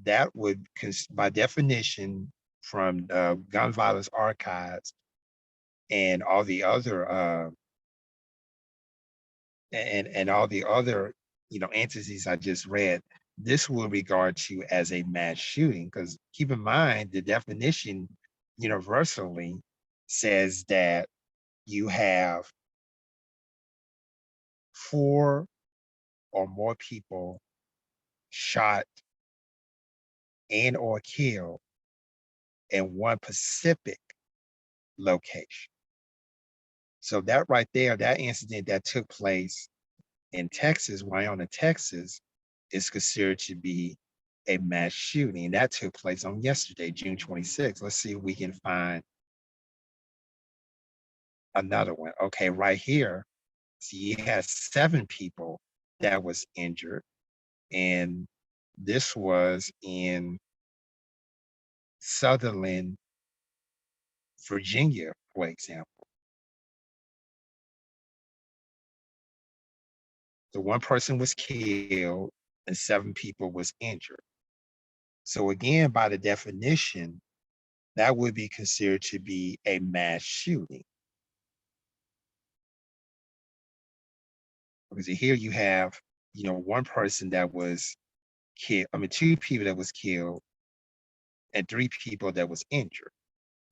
by definition, from gun violence archives and all the other and all the other entities I just read, this will regard to as a mass shooting, because keep in mind the definition universally says that you have 4 or more people shot and or killed in one specific location. So that right there, that incident that took place in Texas, Wyona, Texas, is considered to be a mass shooting. That took place on yesterday, June 26th. Let's see if we can find another one. Okay, right here. So you had 7 people that was injured, and this was in Sutherland, Virginia, for example. So one person was killed and 7 people was injured. So again, by the definition, that would be considered to be a mass shooting. Because here you have, one person that was killed, 2 people that was killed and 3 people that was injured.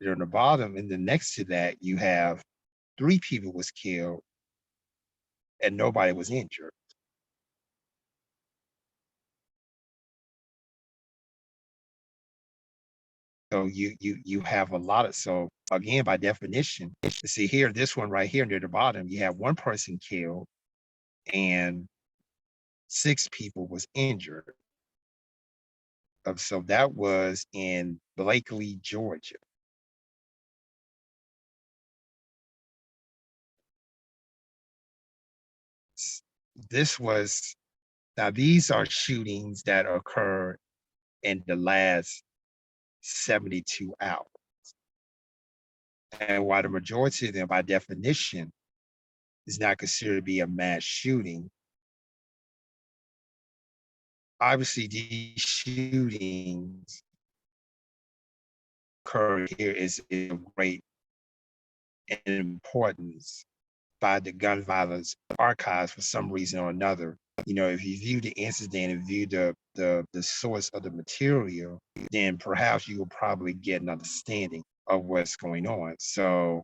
Then on the bottom, and then next to that, you have 3 people was killed and nobody was injured. So you have a lot of, so again, by definition, see here, this one right here near the bottom, you have 1 person killed and 6 people was injured. So that was in Blakely, Georgia. This was, now these are shootings that occurred in the last 72 hours. And while the majority of them, by definition, is not considered to be a mass shooting, obviously these shootings occurred here is of great importance by the gun violence archives for some reason or another. If you view the incident and view the source of the material, then perhaps you will probably get an understanding of what's going on. So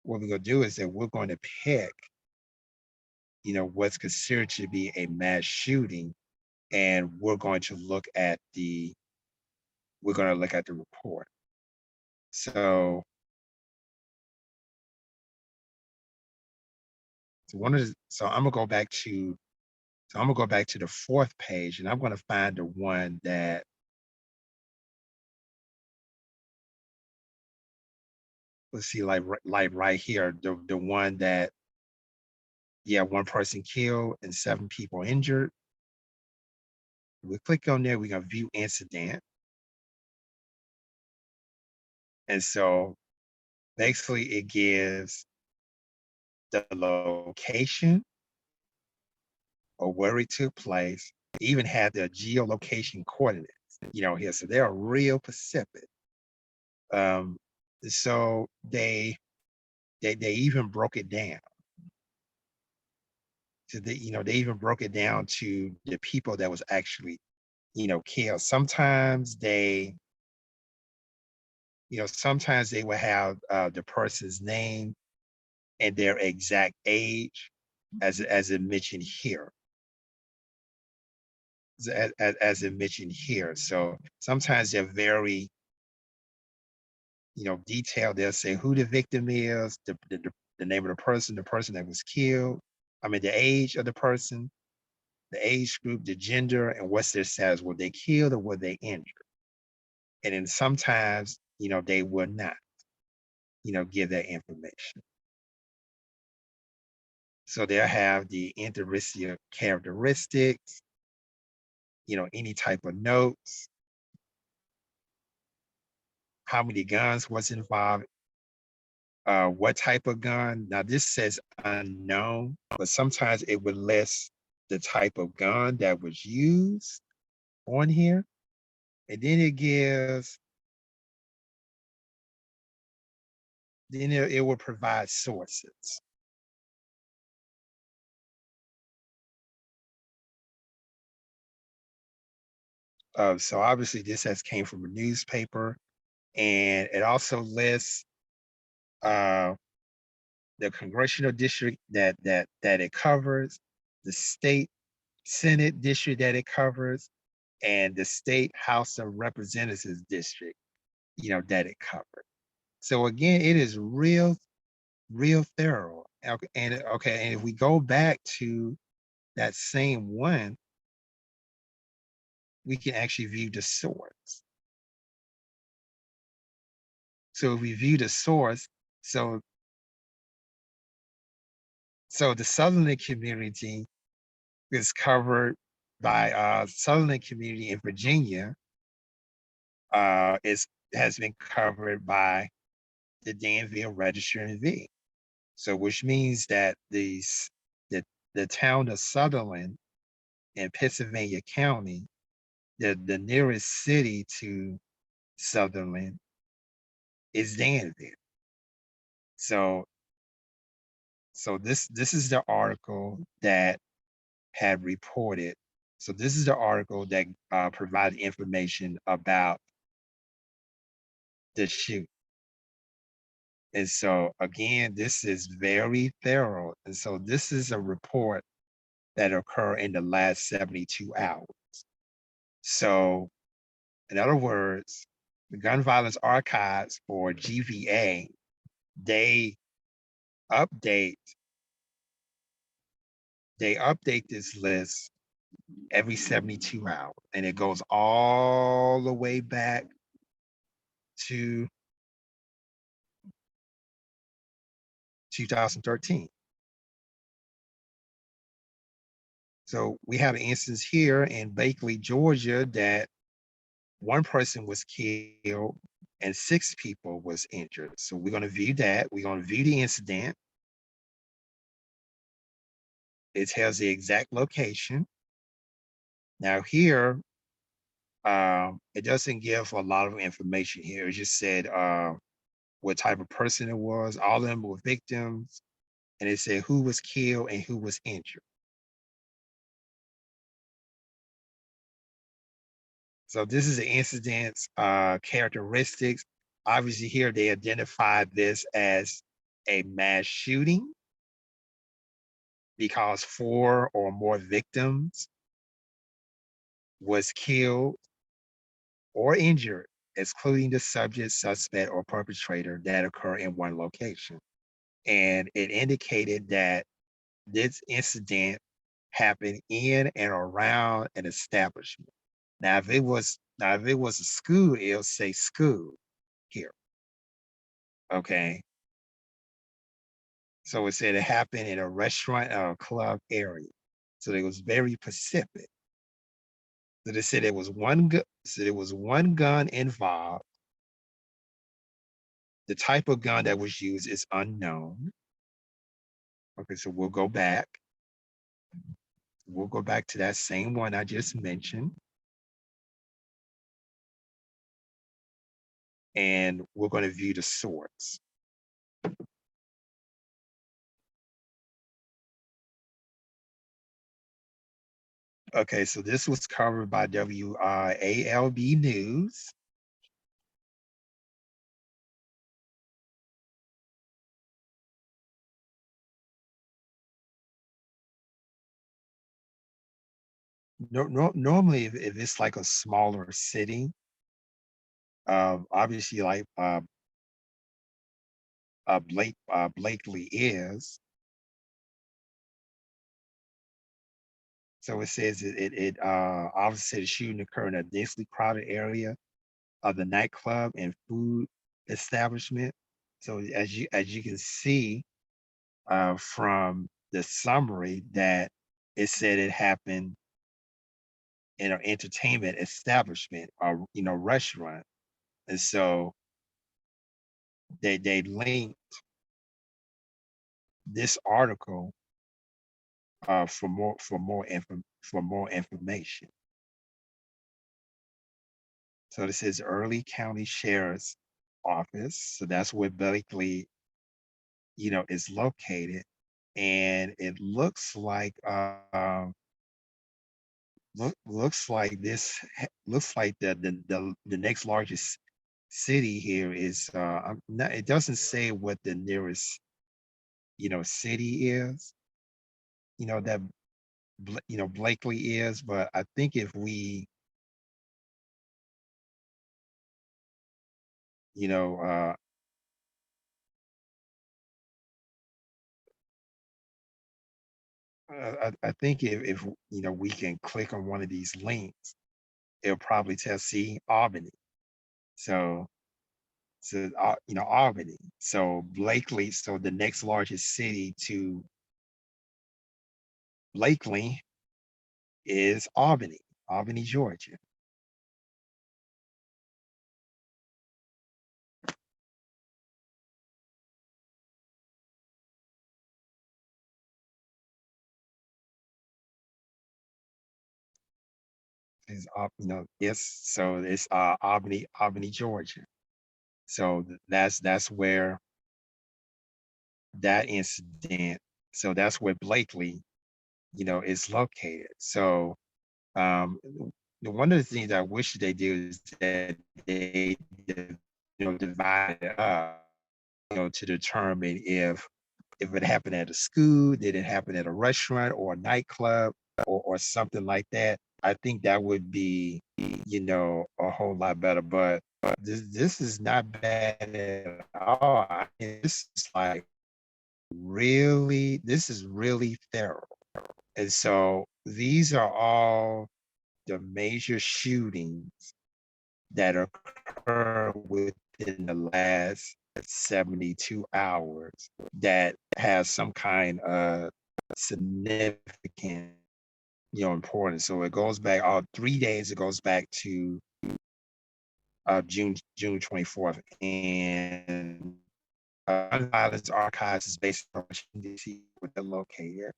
what we're going to do is that we're going to pick, what's considered to be a mass shooting, and we're going to look at the report. So I'm gonna go back to the fourth page, and I'm going to find the one that, let's see, like right here, the one that, yeah, one person killed and 7 people injured. We click on there, we're gonna view incident. And so basically it gives the location or where it took place, it even had the geolocation coordinates, here. So they're real specific. So they even broke it down. So they even broke it down to the people that was actually, killed. Sometimes they would have the person's name and their exact age, as it mentioned here. As it mentioned here. So sometimes they're very, detailed. They'll say who the victim is, the name of the person that was killed. I mean, the age of the person, the age group, the gender, and what's their status. Were they killed or were they injured? And then sometimes, they will not, give that information. So they'll have the interracial characteristics, any type of notes, how many guns was involved, what type of gun. Now this says unknown, but sometimes it would list the type of gun that was used on here. And then it will provide sources. So obviously this has came from a newspaper, and it also lists uh, the congressional district that it covers, the state Senate district that it covers, and the state House of Representatives district, that it covered. So again, it is real thorough. And if we go back to that same one, we can actually view the source. So if we view the source, so the Southern community is covered by Southern community in Virginia, has been covered by the Danville Register and V. So which means that the town of Sutherland in Pennsylvania County, the nearest city to Sutherland is Danville. So this is the article that had reported. So this is the article that provided information about the shoot. And so again, this is very thorough. And so this is a report that occurred in the last 72 hours. So in other words, the Gun Violence Archives, or GVA, they update this list every 72 hours, and it goes all the way back to 2013. So we have an instance here in Bakley, Georgia, that one person was killed and 6 people was injured. So we're going to view that. We're going to view the incident. It tells the exact location. Now here, it doesn't give a lot of information here. It just said what type of person it was. All of them were victims. and it said who was killed and who was injured. So this is the incident's characteristics. Obviously, here they identified this as a mass shooting because 4 or more victims was killed or injured, excluding the subject, suspect, or perpetrator that occur in one location. And it indicated that this incident happened in and around an establishment. Now, if it was a school, it'll say school here. Okay. So it said it happened in a restaurant or a club area. So it was very specific. So they said there was one gun involved. The type of gun that was used is unknown. Okay, so we'll go back. We'll go back to that same one I just mentioned. And we're going to view the source. Okay, so this was covered by WALB News. Normally, if it's like a smaller city, obviously like Blakely is. So it says it obviously the shooting occurred in a densely crowded area of the nightclub and food establishment. So as you can see from the summary that it said it happened in an entertainment establishment or restaurant, and so they linked this article for more information. So this is Early County Sheriff's Office. So that's where Blakely, is located. And it looks like looks like the next largest city here is it doesn't say what the nearest city is, that Blakely is, but I think if we you know I think if we can click on one of these links, it'll probably tell see Albany. So Albany. So Blakely, so the next largest city to Blakely is Albany, Georgia. Is yes, so it's Albany, Georgia. So that's where that incident, so that's where Blakely, is located. So um one of the things I wish they did is that they divide it up, to determine if it happened at a school, did it happen at a restaurant or a nightclub or something like that. I think that would be, a whole lot better. But this is not bad at all. I mean, this is really thorough. And so these are all the major shootings that occur within the last 72 hours that has some kind of significant, importance. So it goes back all 3 days. It goes back to June 24th, and Gun Violence Archives is based on Washington D.C. where they're located.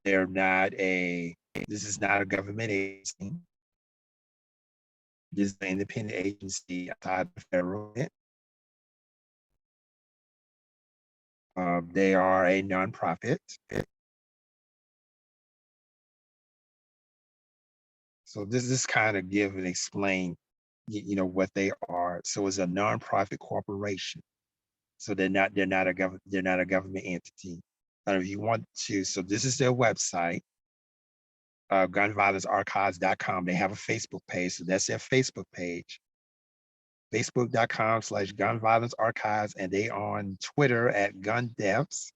They're not a. This is not a government agency. This is an independent agency outside the federal government. They are a nonprofit. So this kind of give and explain, what they are. So it's a nonprofit corporation. So they're not a government entity. If you want to, so this is their website, gunviolencearchives.com. They have a Facebook page, so that's their Facebook page, facebook.com/gunviolencearchives, and they on Twitter at gun deaths.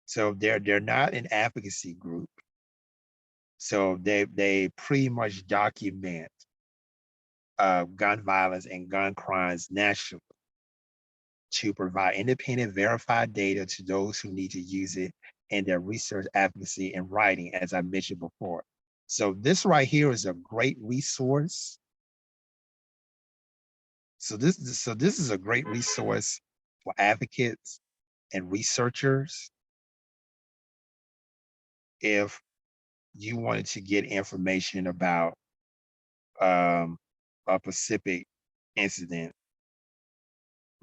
So they're not an advocacy group. So they pretty much document gun violence and gun crimes nationally to provide independent, verified data to those who need to use it in their research, advocacy, and writing, as I mentioned before. So this right here is a great resource. So this is a great resource for advocates and researchers if you wanted to get information about um, a specific incident,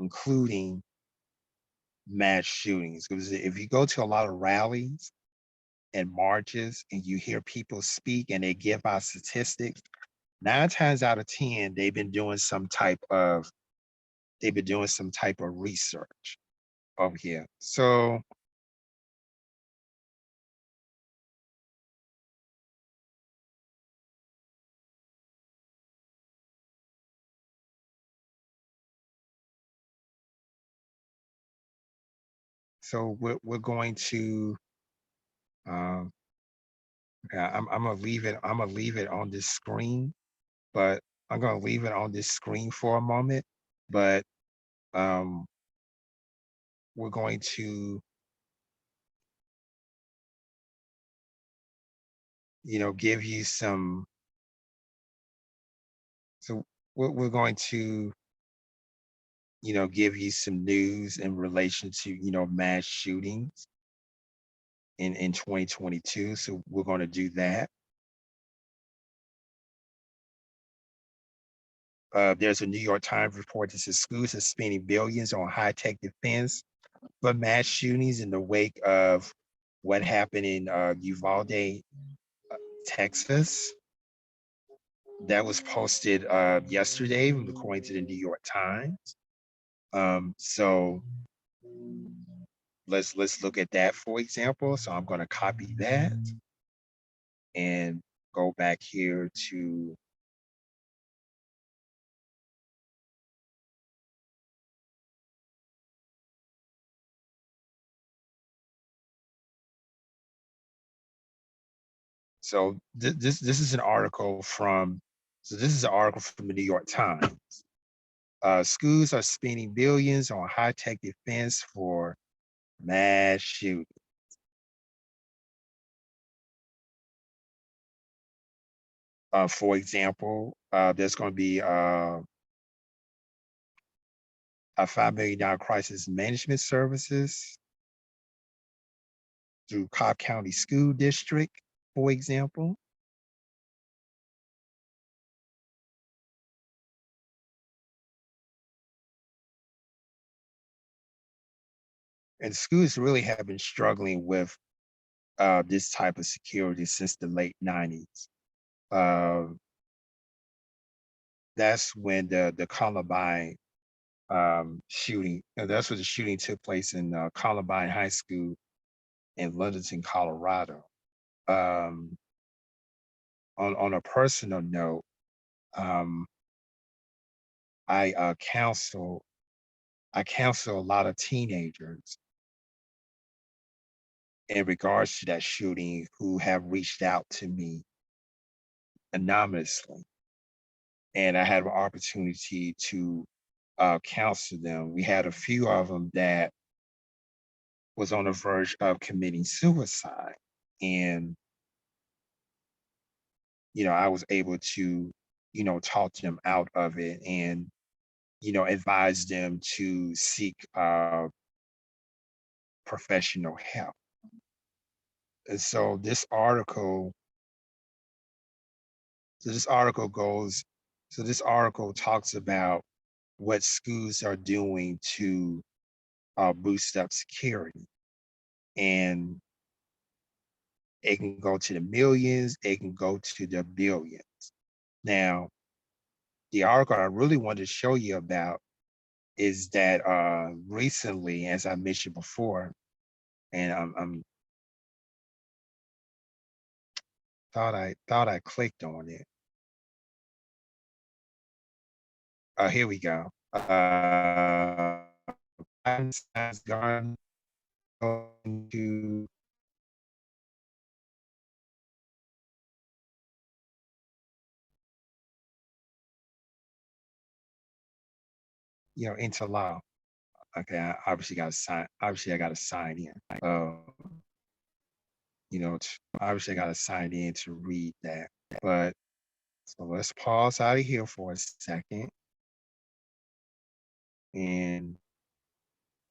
including mass shootings. Because if you go to a lot of rallies and marches and you hear people speak and they give out statistics, 9 times out of 10, they've been doing some type of research over here. So we're going to okay, I'm gonna leave it, on this screen, but I'm gonna leave it on this screen for a moment. But um we're going to, give you some, so we're going to, give you some news in relation to, mass shootings in 2022. So we're going to do that. There's a New York Times report that says schools are spending billions on high-tech defense for mass shootings in the wake of what happened in Uvalde, Texas. That was posted yesterday, according to the New York Times. So let's look at that, for example. So I'm going to copy that and go back here to, so this is an article from, the New York Times. Schools are spending billions on high-tech defense for mass shooting. For example, there's going to be a $5 million crisis management services through Cobb County School District, for example. And schools really have been struggling with this type of security since the late 90s. Uh, that's when the Columbine shooting, that's when the shooting took place in Columbine High School in Littleton, Colorado. Um, on a personal note, um, I counsel a lot of teenagers in regards to that shooting who have reached out to me anonymously, and I had an opportunity to counsel them. We had a few of them that was on the verge of committing suicide, and I was able to talk them out of it and advise them to seek professional help. And so this article talks about what schools are doing to boost up security. And it can go to the millions, it can go to the billions. Now, the article I really wanted to show you about is that recently, as I mentioned before, and I'm thought I clicked on it. Here we go. Has gone to into law. Okay, I obviously got to sign. Obviously, I got to sign in. Obviously, I got to sign in to read that. But so let's pause out of here for a second, and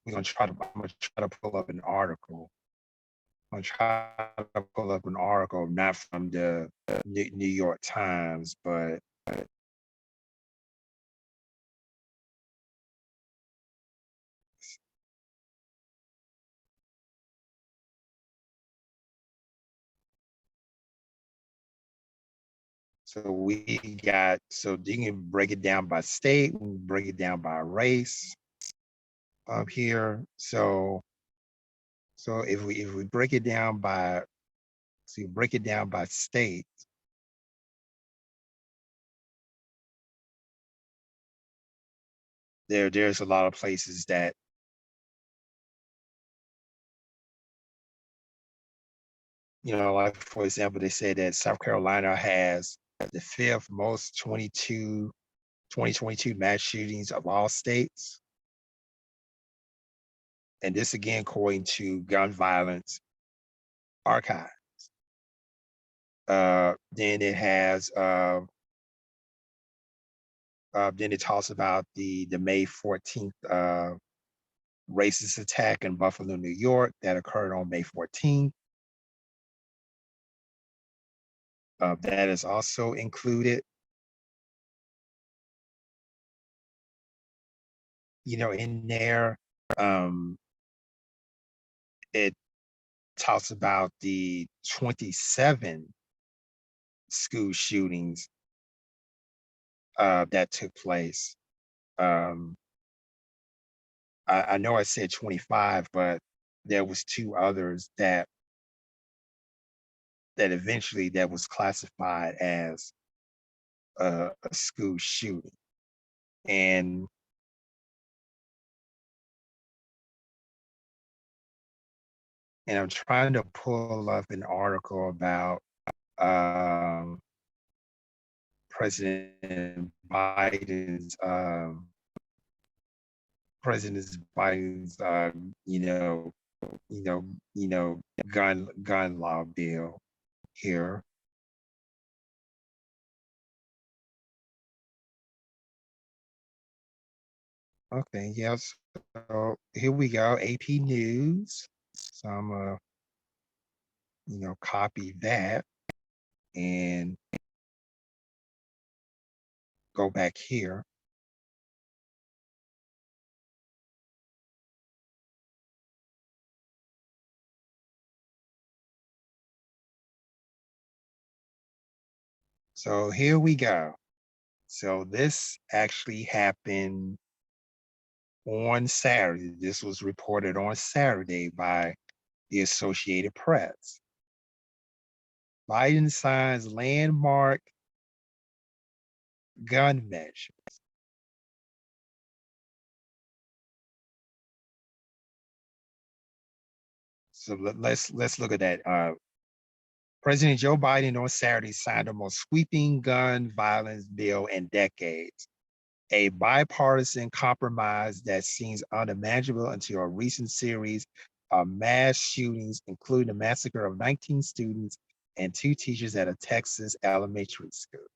I'm gonna try to pull up an article. I'm gonna try to pull up an article, not from the New York Times, but so you can break it down by state, we can break it down by race up here. So if we break it down by state, there's a lot of places that, like for example, they say that South Carolina has the fifth most 2022 mass shootings of all states. And this again, according to Gun Violence Archive. Then it has, then it talks about the May 14th racist attack in Buffalo, New York that occurred on May 14th. That is also included. In there, it talks about the 27 school shootings that took place. I know I said 25, but there was two others that eventually that was classified as a school shooting. And I'm trying to pull up an article about President Biden's gun law bill here. Okay, yes. So here we go, AP News. So I'm gonna, copy that and go back here. So here we go. So this actually happened on Saturday. This was reported on Saturday by the Associated Press. Biden signs landmark gun measure. So let's look at that. President Joe Biden on Saturday signed the most sweeping gun violence bill in decades, a bipartisan compromise that seems unimaginable until a recent series of mass shootings, including the massacre of 19 students and 2 teachers at a Texas elementary school.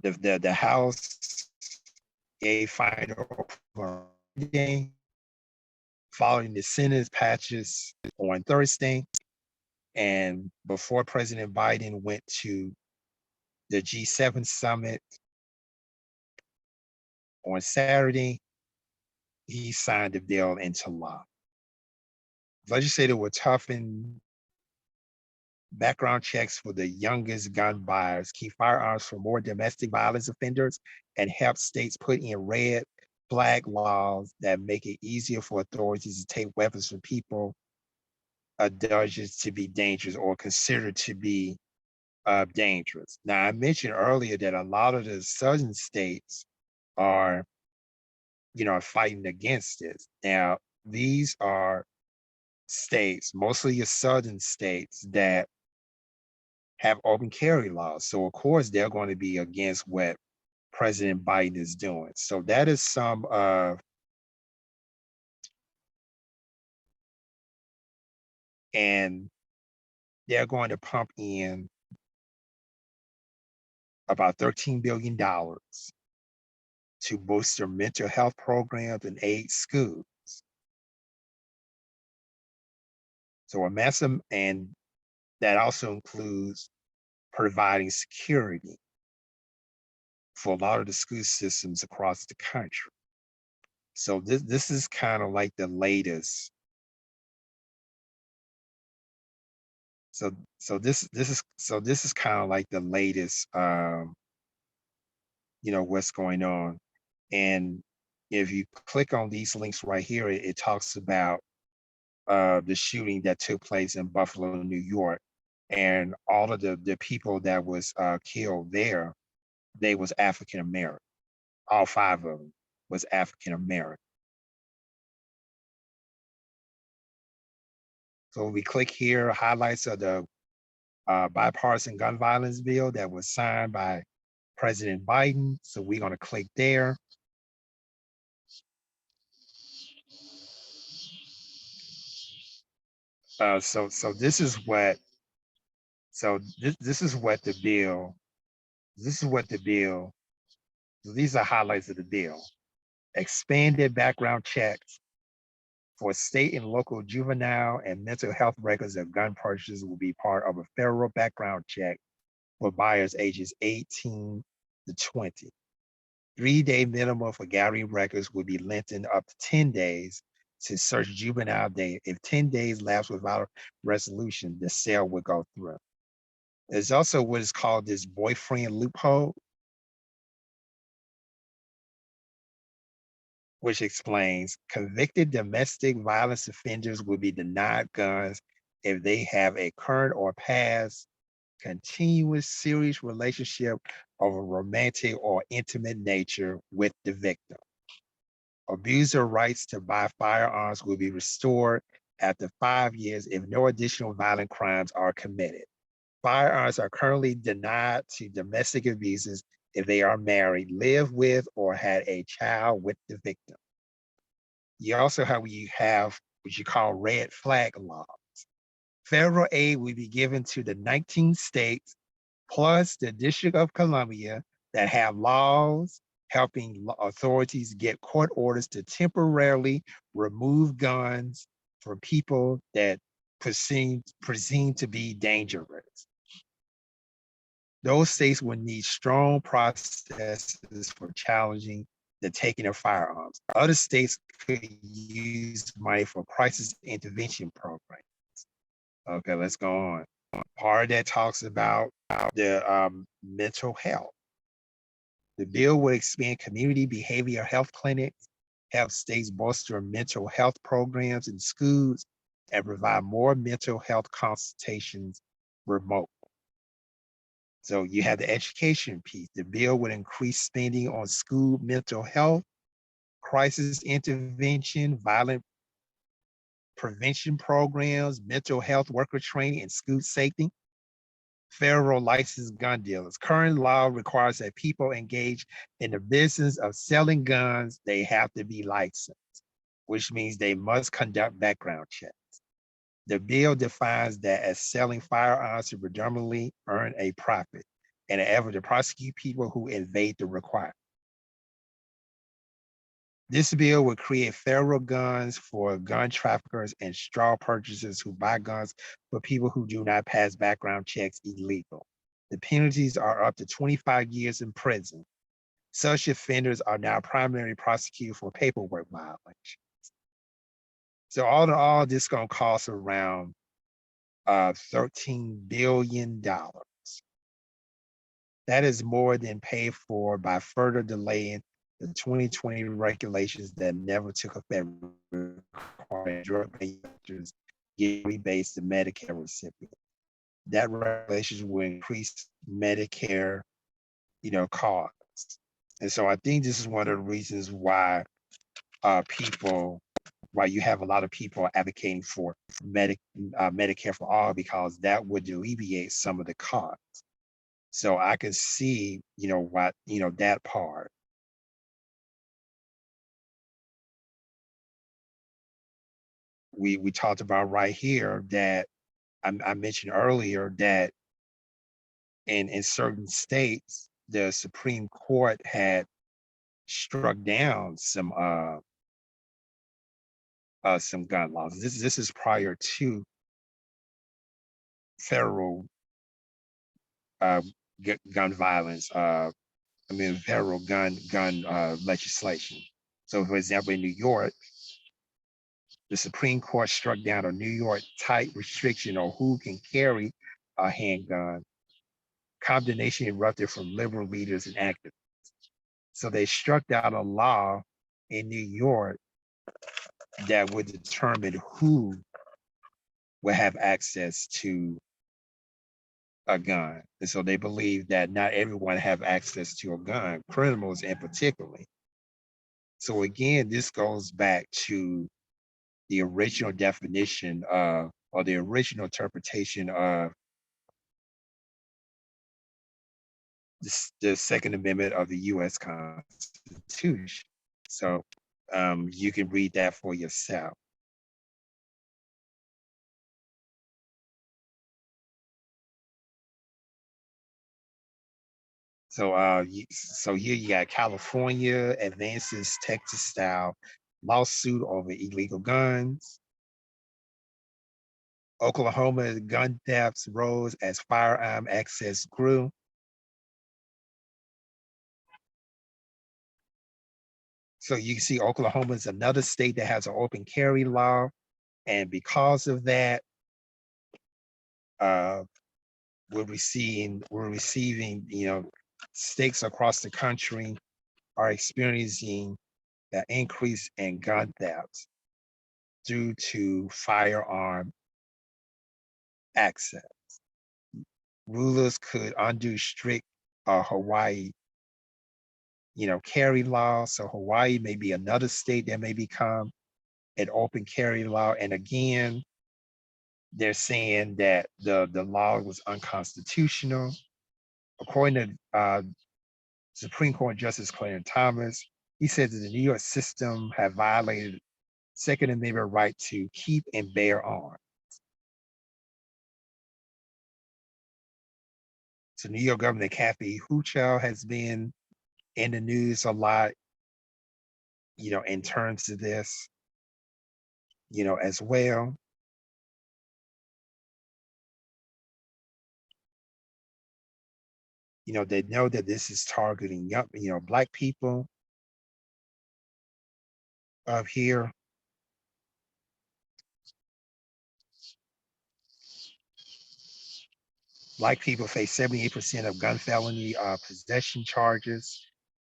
The House gave final approval following the Senate's patches on Thursday, and before President Biden went to the G7 summit on Saturday, he signed the bill into law. Legislature will toughen background checks for the youngest gun buyers, keep firearms for more domestic violence offenders, and help states put in red flag laws that make it easier for authorities to take weapons from people adjudged to be dangerous or considered to be dangerous. Now, I mentioned earlier that a lot of the southern states are, fighting against this. Now, these are states, mostly your southern states, that have open carry laws. So, of course, they're going to be against what President Biden is doing. So that is some of, and they're going to pump in about $13 billion to boost their mental health programs and aid schools. So a massive, and that also includes providing security for a lot of the school systems across the country. So this is kind of like the latest. So this is kind of like the latest, what's going on. And if you click on these links right here, it talks about the shooting that took place in Buffalo, New York, and all of the people that was killed there, they was African American. All 5 of them was African American. So we click here, highlights of the bipartisan gun violence bill that was signed by President Biden. So we're going to click there. So this is what this is what the bill. This is what the bill. These are highlights of the bill. Expanded background checks for state and local juvenile and mental health records of gun purchases will be part of a federal background check for buyers ages 18 to 20. 3-day minimum for gathering records will be lengthened up to 10 days to search juvenile data. If 10 days lapse without resolution, the sale will go through. There's also what is called this boyfriend loophole, which explains convicted domestic violence offenders will be denied guns if they have a current or past continuous serious relationship of a romantic or intimate nature with the victim. Abuser rights to buy firearms will be restored after 5 years if no additional violent crimes are committed. Firearms are currently denied to domestic abusers if they are married, live with, or had a child with the victim. You also have what you call red flag laws. Federal aid will be given to the 19 states plus the District of Columbia that have laws helping authorities get court orders to temporarily remove guns from people that presumed to be dangerous. Those states will need strong processes for challenging the taking of firearms. Other states could use money for crisis intervention programs. Okay, let's go on. Part of that talks about the mental health. The bill will expand community behavioral health clinics, help states bolster mental health programs in schools, and provide more mental health consultations remote. So you have the education piece. The bill would increase spending on school mental health, crisis intervention, violent prevention programs, mental health worker training, and school safety. Federal licensed gun dealers. Current law requires that people engage in the business of selling guns, they have to be licensed, which means they must conduct background checks. The bill defines that as selling firearms to predominantly earn a profit and an effort to prosecute people who evade the requirement. This bill would create federal guns for gun traffickers and straw purchasers who buy guns for people who do not pass background checks illegal. The penalties are up to 25 years in prison. Such offenders are now primarily prosecuted for paperwork violations. So all in all, this is going to cost around $13 billion. That is more than paid for by further delaying the 2020 regulations that never took effect, requiring drug manufacturers get rebates to Medicare recipients. That regulation will increase Medicare, costs. And so I think this is one of the reasons why why you have a lot of people advocating for Medicare for all, because that would alleviate some of the costs. So I can see, that part. We talked about right here that I mentioned earlier that in certain states, the Supreme Court had struck down some gun laws. This is prior to federal gun violence. Federal gun legislation. So, for example, in New York, the Supreme Court struck down a New York tight restriction on who can carry a handgun. Condemnation erupted from liberal leaders and activists. So they struck down a law in New York that would determine who will have access to a gun. And so they believe that not everyone have access to a gun, criminals in particular. So again, this goes back to the original definition of, or the original interpretation of the Second Amendment of the U.S. Constitution. So you can read that for yourself. So here you got California advances Texas style lawsuit over illegal guns. Oklahoma gun thefts rose as firearm access grew. So you can see Oklahoma is another state that has an open carry law. And because of that, we're receiving, states across the country are experiencing an increase in gun thefts due to firearm access. Rulers could undo strict Hawaii, carry law. So Hawaii may be another state that may become an open carry law. And again, they're saying that the law was unconstitutional. According to Supreme Court Justice Clarence Thomas, he said that the New York system had violated Second Amendment right to keep and bear arms. So New York Governor Kathy Hochul has been in the news a lot, in terms of this, as well. They know that this is targeting young, Black people up here. Black people face 78% of gun felony possession charges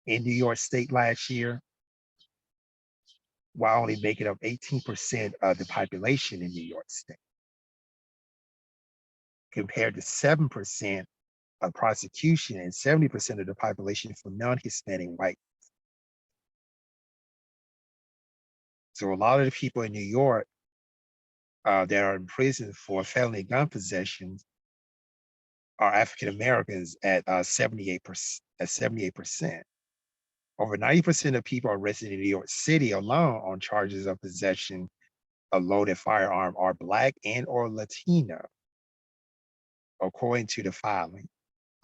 in New York State last year, while only making up 18% of the population in New York State, compared to 7% of prosecution and 70% of the population for non-Hispanic white. So a lot of the people in New York that are in prison for felony gun possession are African Americans at 78%. Over 90% of people arrested in New York City alone on charges of possession of loaded firearm are Black and or Latino, according to the filing,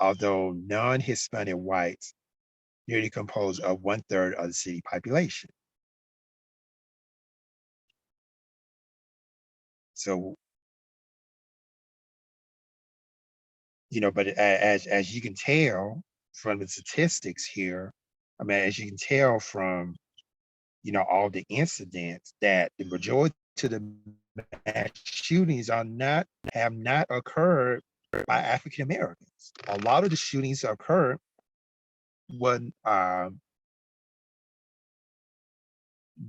although non-Hispanic whites nearly compose of 1/3 of the city population. So but as you can tell from the statistics here, I mean, as you can tell from all the incidents, that the majority of the mass shootings have not occurred by African Americans. A lot of the shootings occurred when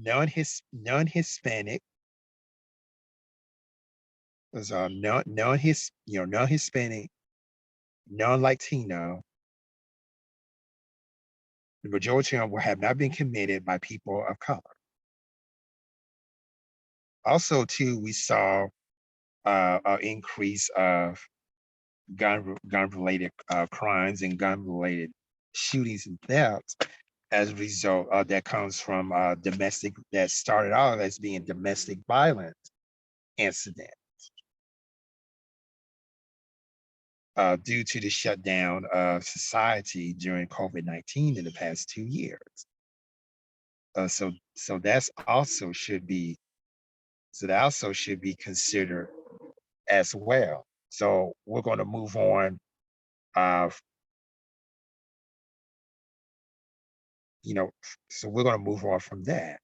non-Hispanic, was non-Hispanic, non-Latino. The majority of them have not been committed by people of color. Also, too, we saw an increase of gun related crimes and gun related shootings and thefts as a result that comes from that started out as being domestic violence incident due to the shutdown of society during COVID-19 in the past 2 years. So that's also should be that also should be considered as well. So we're going to move on. Uh, you know, so we're going to move on from that,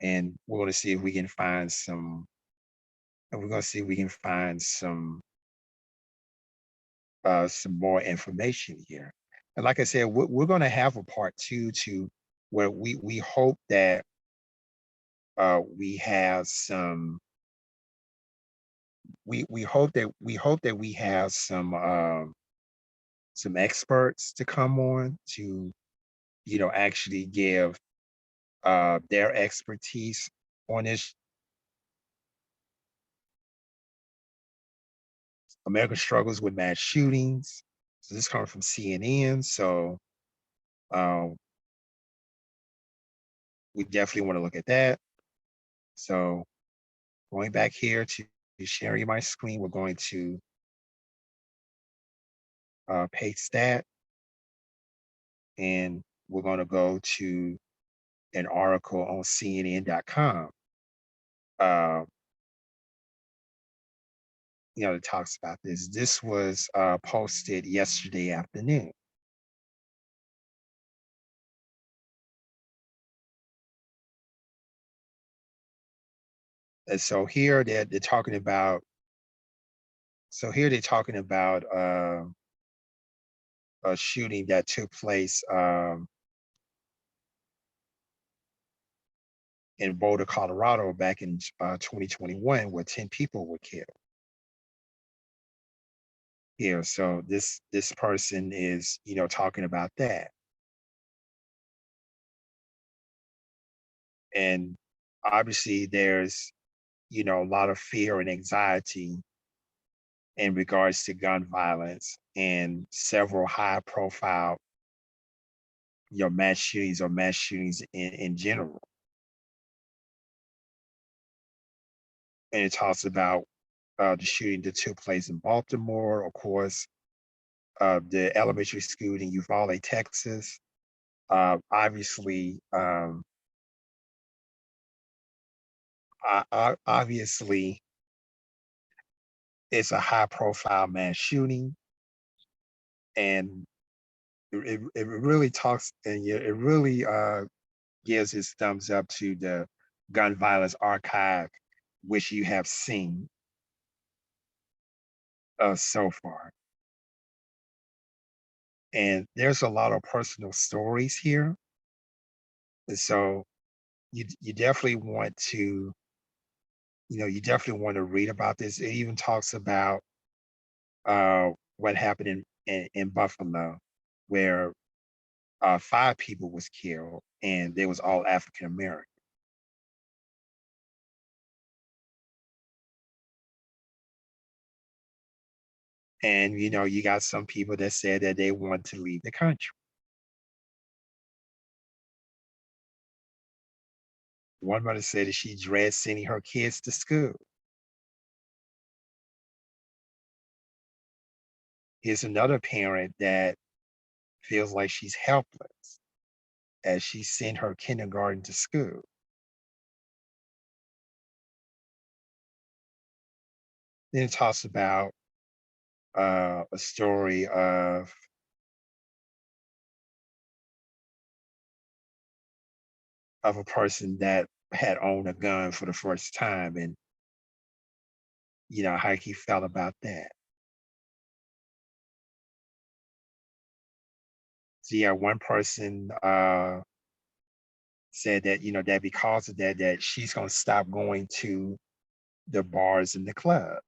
and we're going to see if we can find some. And we're going to see if we can find some more information here. And like I said, we're going to have a part two to where we hope that we have some. We hope that we have some experts to come on to actually give their expertise on this. American struggles with mass shootings. So this comes from CNN. So um, we definitely want to look at that. So going back here to sharing my screen, we're going to paste that, and we're going to go to an article on CNN.com. Uh, that talks about this. This was posted yesterday afternoon. And so here they're talking about. So here they're talking about a shooting that took place in Boulder, Colorado, back in 2021, where 10 people were killed. Here, so this person is talking about that, and obviously there's a lot of fear and anxiety in regards to gun violence and several high profile mass shootings or mass shootings in general. And it talks about the shooting that took place in Baltimore, of course, the elementary school in Uvalde, Texas. Obviously, obviously, it's a high profile mass shooting, and it really talks, and it really gives his thumbs up to the gun violence archive, which you have seen so far. And there's a lot of personal stories here. And so you definitely want to, you definitely want to read about this. It even talks about what happened in Buffalo, where 5 people was killed, and they was all African American. And you got some people that said that they want to leave the country. One mother said that she dreads sending her kids to school. Here's another parent that feels like she's helpless as she sent her kindergarten to school. Then it talks about a story of a person that had owned a gun for the first time, and how he felt about that. So yeah, one person said that that because of that, that she's going to stop going to the bars and the club.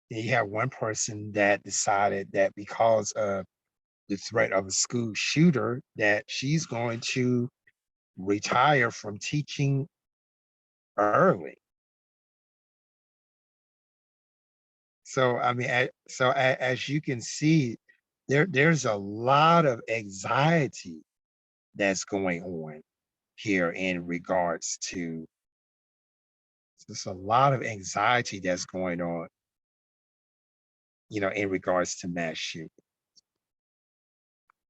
Then you have one person that decided that because of the threat of a school shooter, that she's going to retire from teaching early. So I mean, as you can see, there's a lot of anxiety that's going on here in regards to there's a lot of anxiety that's going on, in regards to mass shooting.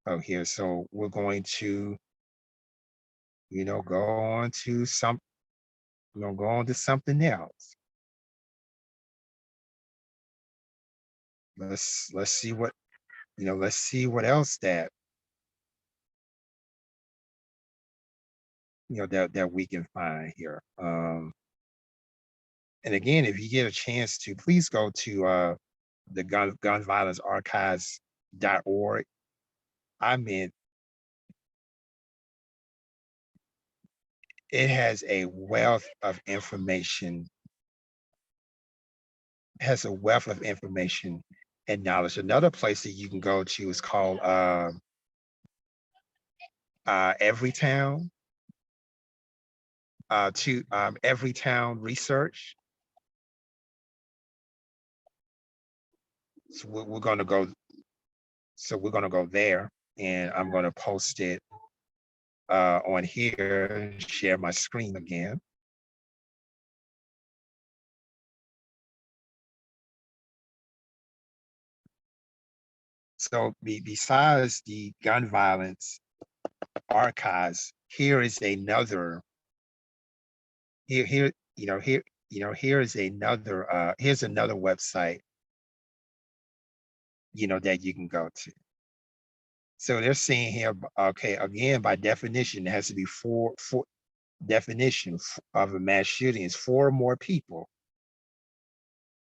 Oh, here, so we're going to, go on to go on to something else. Let's see what let's see what else that that we can find here. And again, if you get a chance to, please go to the gun violence archives.org. I mean, it has a wealth of information, and knowledge. Another place that you can go to is called Everytown, to Everytown Research. So we're going to go. So we're going to go there, and I'm going to post it on here. Share my screen again. So besides the gun violence archives, here is another. Here is another. Here's another website. That you can go to. So they're saying here, okay, again, by definition, it has to be four definition of a mass shooting is 4 or more people,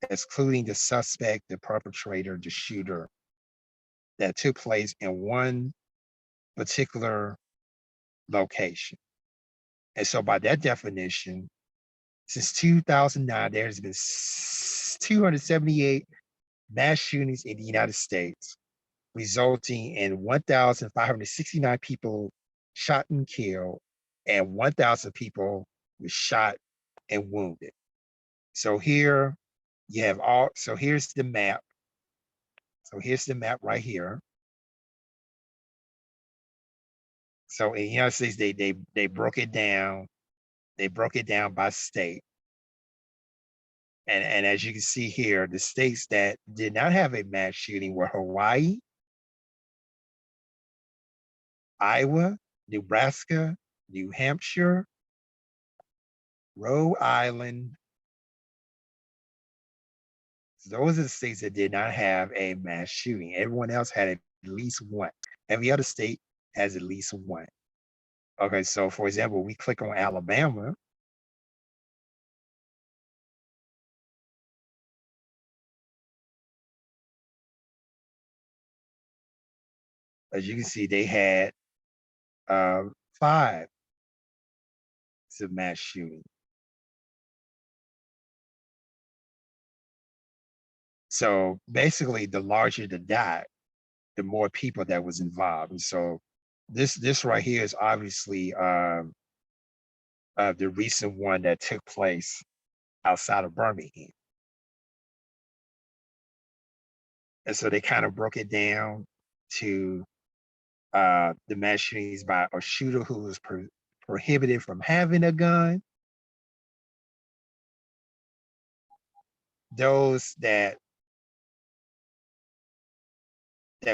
excluding the suspect, the perpetrator, the shooter, that took place in one particular location. And so by that definition, since 2009, there's been 278 mass shootings in the United States, resulting in 1,569 people shot and killed, and 1,000 people were shot and wounded. So here you have all. So here's the map. So here's the map right here. So in the United States, they broke it down. They broke it down by state. And as you can see here, the states that did not have a mass shooting were Hawaii, Iowa, Nebraska, New Hampshire, Rhode Island. Those are the states that did not have a mass shooting. Everyone else had at least one. Every other state has at least one. Okay, so for example, we click on Alabama. As you can see, they had 5 mass shooting. So basically, the larger the dot, the more people that was involved. And so this right here is obviously the recent one that took place outside of Birmingham. And so they kind of broke it down to the mass shootings by a shooter who was prohibited from having a gun, those that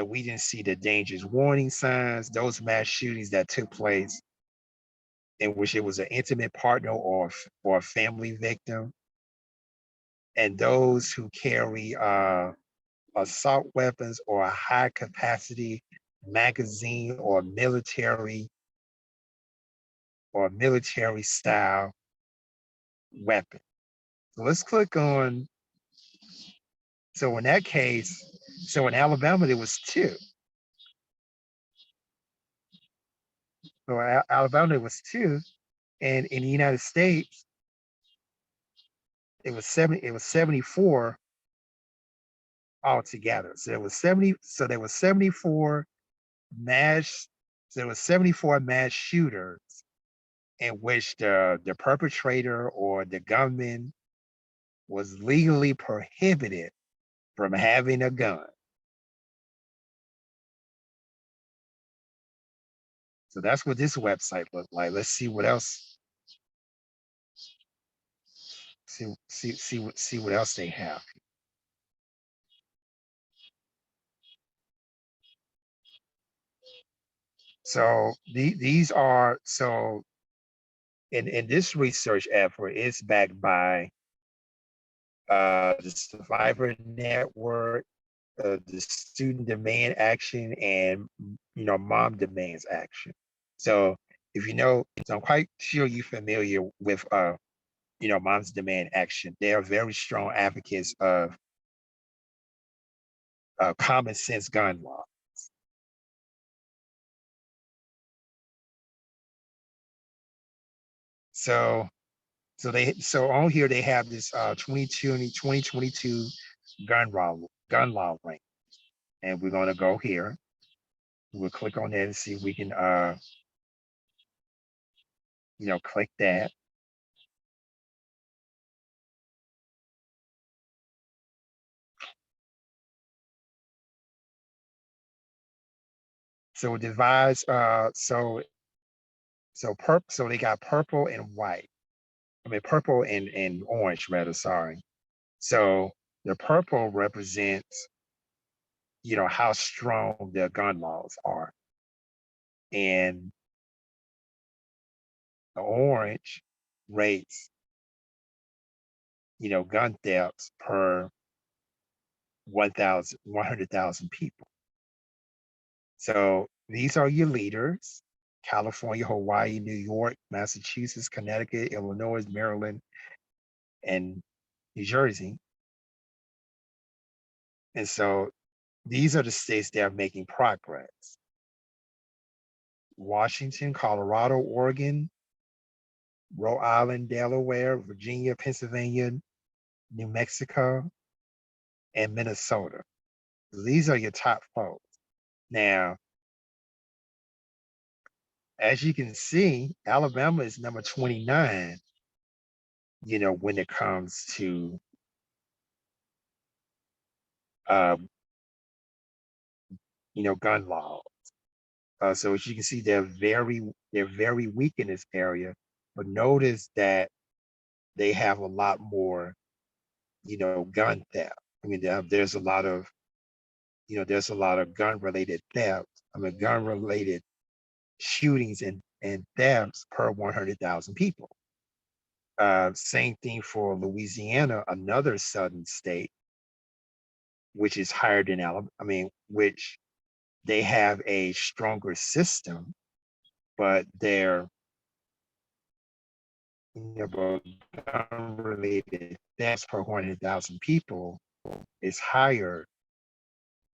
we didn't see the dangerous warning signs, those mass shootings that took place in which it was an intimate partner or a family victim, and those who carry assault weapons or a high capacity magazine or military style weapon. So let's click on, so in that case, so in Alabama, there was two. So Alabama, there was two. And in the United States, it was 74 altogether. So there was 74 mass, so there was 74 mass shooters in which the perpetrator or the gunman was legally prohibited from having a gun. So that's what this website looked like. Let's see what else. See what else they have. So these are, so in this research effort, it's backed by the Survivor Network, the Student Demand Action, and Mom Demands Action. So if you know, so I'm quite sure you're familiar with Moms Demand Action. They are very strong advocates of common sense gun law. So on here they have this 2022 gun law rank, and we're going to go here. We'll click on that and see if we can click that. So it divides so they got purple and white. I mean purple and orange rather, sorry. So the purple represents how strong the gun laws are, and the orange rates gun thefts per 100,000 people. So these are your leaders: California, Hawaii, New York, Massachusetts, Connecticut, Illinois, Maryland, and New Jersey. And so these are the states that are making progress: Washington, Colorado, Oregon, Rhode Island, Delaware, Virginia, Pennsylvania, New Mexico, and Minnesota. These are your top four. Now, as you can see, Alabama is number 29, when it comes to gun laws. So as you can see, they're very weak in this area, but notice that they have a lot more, gun theft. I mean, there's a lot of, gun related theft. I mean, gun related shootings and thefts per 100,000 people. Same thing for Louisiana, another southern state, which is higher than Alabama. I mean, which they have a stronger system, but their gun-related deaths per 100,000 people is higher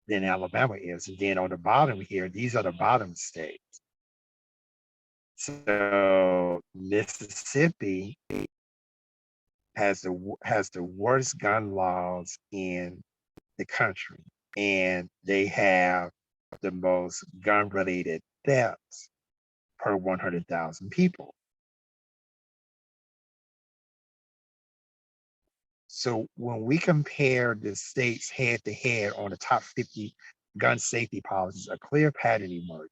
than Alabama is. And then on the bottom here, these are the bottom states. So Mississippi has the worst gun laws in the country, and they have the most gun-related deaths per 100,000 people. So when we compare the states head to head on the top 50 gun safety policies, a clear pattern emerges.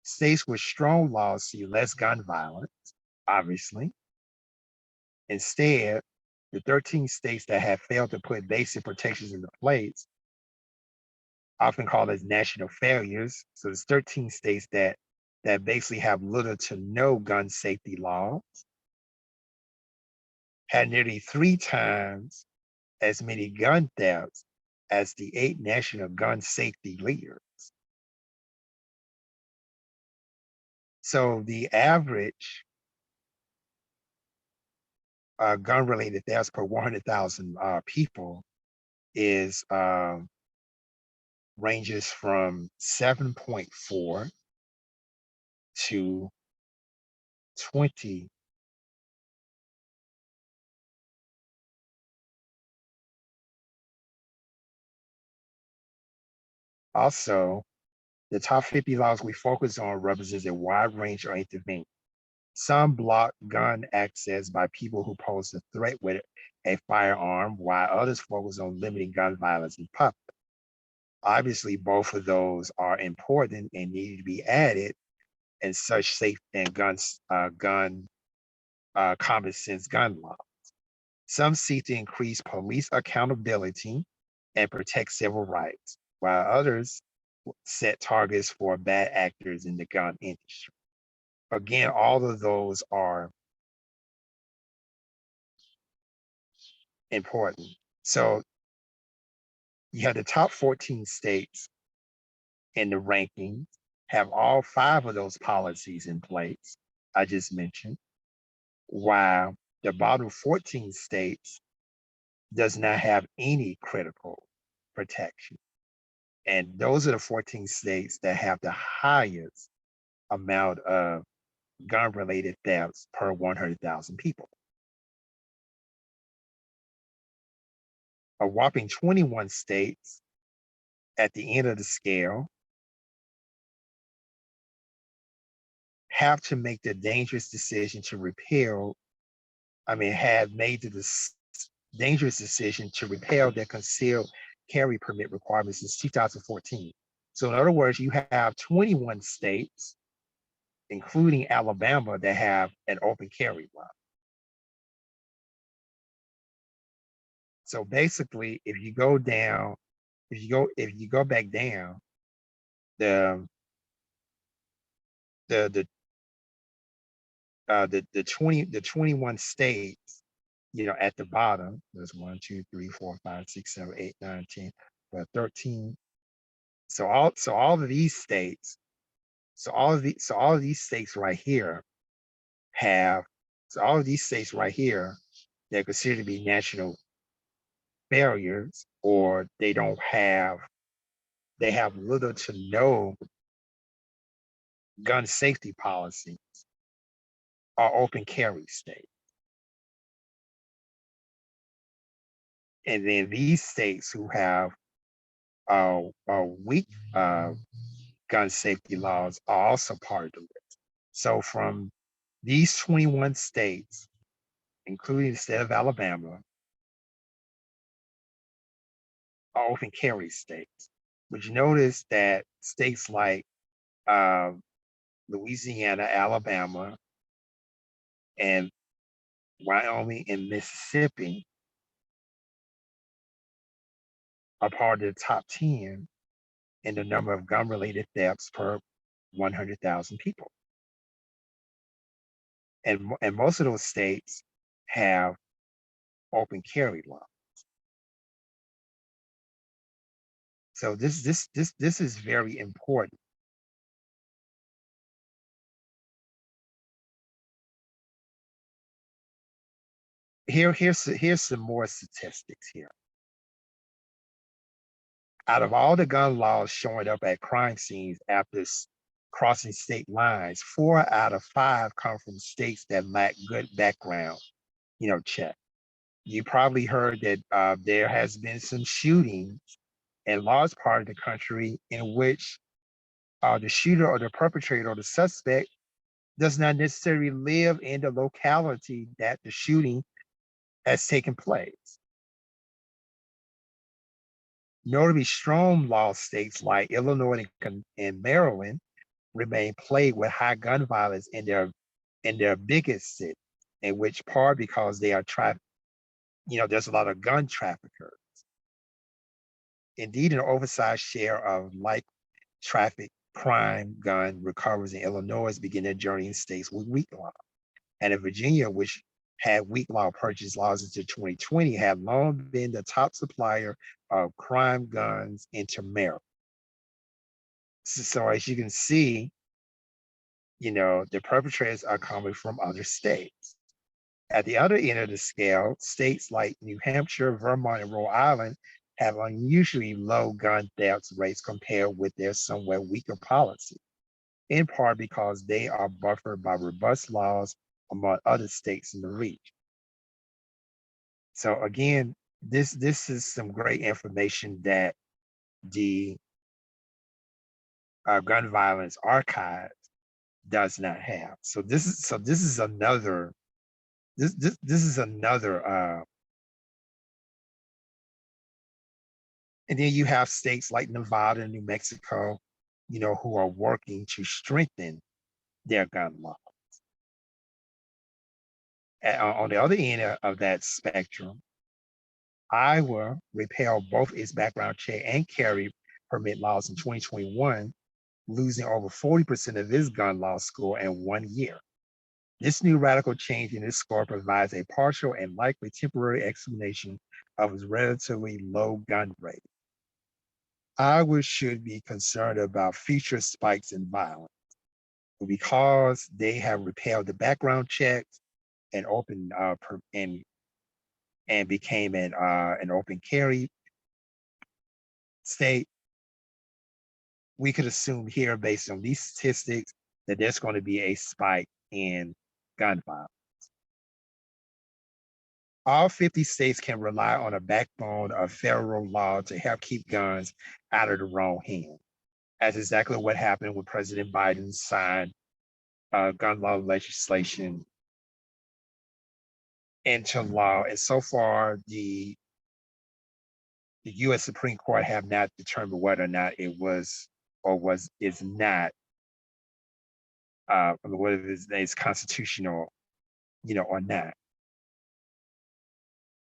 States with strong laws see less gun violence, obviously. Instead, the 13 states that have failed to put basic protections into place, often called as national failures. So there's 13 states that that basically have little to no gun safety laws had nearly 3 times as many gun thefts as the 8 national gun safety leaders. So the average gun-related deaths per 100,000 people is ranges from 7.4 to 20. Also, the top 50 laws we focus on represents a wide range of interventions. Some block gun access by people who pose a threat with a firearm, while others focus on limiting gun violence in public. Obviously, both of those are important and need to be added in such safe and common sense gun law. Some seek to increase police accountability and protect civil rights, while others set targets for bad actors in the gun industry. Again, all of those are important. So you have the top 14 states in the rankings have all 5 of those policies in place I just mentioned, while the bottom 14 states does not have any critical protection. And those are the 14 states that have the highest amount of gun-related deaths per 100,000 people. A whopping 21 states at the end of the scale have to make the dangerous decision to repeal, have made the dangerous decision to repeal their concealed carry permit requirements since 2014. So in other words, you have 21 states, including Alabama, that have an open carry law. So basically, if you go back down, the 21 states, at the bottom, there's 1, 2, 3, 4, 5, 6, 7, 8, 9, 10, 12, 13. So all of these states, all of these states right here have, they're considered to be national failures, or they have little to no gun safety policies, or open carry states. And then these states who have weak gun safety laws are also part of the list. So from these 21 states, including the state of Alabama, are open carry states. But you notice that states like Louisiana, Alabama, and Wyoming and Mississippi are part of the top 10 in the number of gun-related deaths per 100,000 people. And most of those states have open carry laws. So this is very important. Here's some more statistics here. Out of all the gun laws showing up at crime scenes after crossing state lines, 4 out of 5 come from states that lack good background, check. You probably heard that there has been some shootings in large part of the country in which the shooter or the perpetrator or the suspect does not necessarily live in the locality that the shooting has taken place. Notably strong law states like Illinois and Maryland remain plagued with high gun violence in their biggest city, in which part because they are there's a lot of gun traffickers. Indeed, an oversized share of light traffic crime gun recoveries in Illinois begin their journey in states with weak law. And in Virginia, which had weak law purchase laws until 2020, had long been the top supplier of crime guns into Maryland. So as you can see, the perpetrators are coming from other states. At the other end of the scale, states like New Hampshire, Vermont, and Rhode Island have unusually low gun theft rates compared with their somewhat weaker policy, in part because they are buffered by robust laws among other states in the region. So again, this is some great information that the Gun Violence Archive does not have. So this is another and then you have states like Nevada and New Mexico, who are working to strengthen their gun law. On the other end of that spectrum, Iowa repealed both its background check and carry permit laws in 2021, losing over 40% of its gun law score in 1 year. This new radical change in its score provides a partial and likely temporary explanation of its relatively low gun rate. Iowa should be concerned about future spikes in violence. But because they have repealed the background checks and and became an open carry state, we could assume here, based on these statistics, that there's going to be a spike in gun violence. All 50 states can rely on a backbone of federal law to help keep guns out of the wrong hand. That's exactly what happened when President Biden signed gun law legislation into law. And so far, the U.S. Supreme Court have not determined whether or not it was or is not, whether it's constitutional, or not.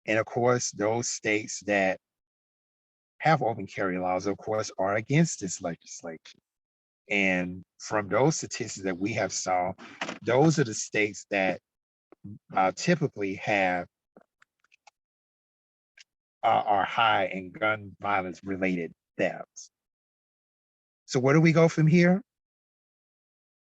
And of course, those states that have open carry laws, of course, are against this legislation. And from those statistics that we have saw, those are the states that typically are high in gun violence related thefts. So where do we go from here?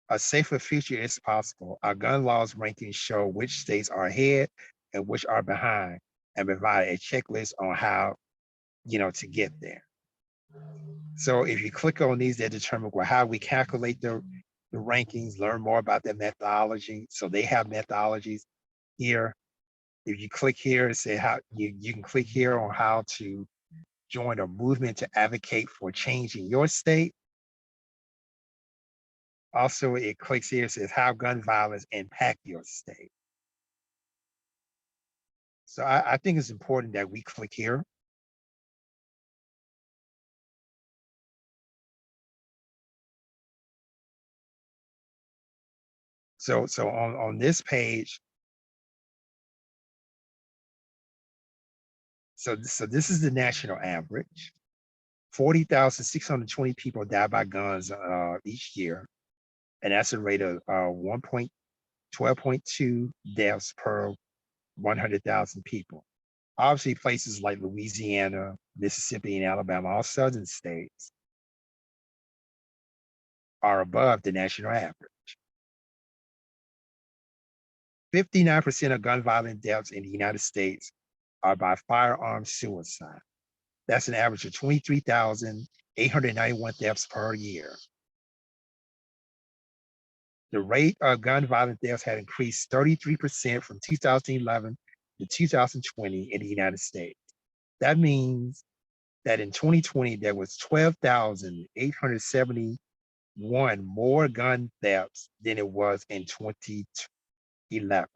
A safer future is possible. Our gun laws rankings show which states are ahead and which are behind, and provide a checklist on how, to get there. So if you click on these, they determine how we calculate the rankings, learn more about their methodology. So they have methodologies here. If you click here and say how you can click here on how to join a movement to advocate for change in your state. Also, it clicks here, says how gun violence impact your state. So I think it's important that we click here. So on this page, so this is the national average. 40,620 people die by guns each year, and that's a rate of 12.2 deaths per 100,000 people. Obviously, places like Louisiana, Mississippi, and Alabama, all southern states, are above the national average. 59% of gun violent deaths in the United States are by firearm suicide. That's an average of 23,891 deaths per year. The rate of gun violent deaths had increased 33% from 2011 to 2020 in the United States. That means that in 2020, there was 12,871 more gun thefts than it was in 2011.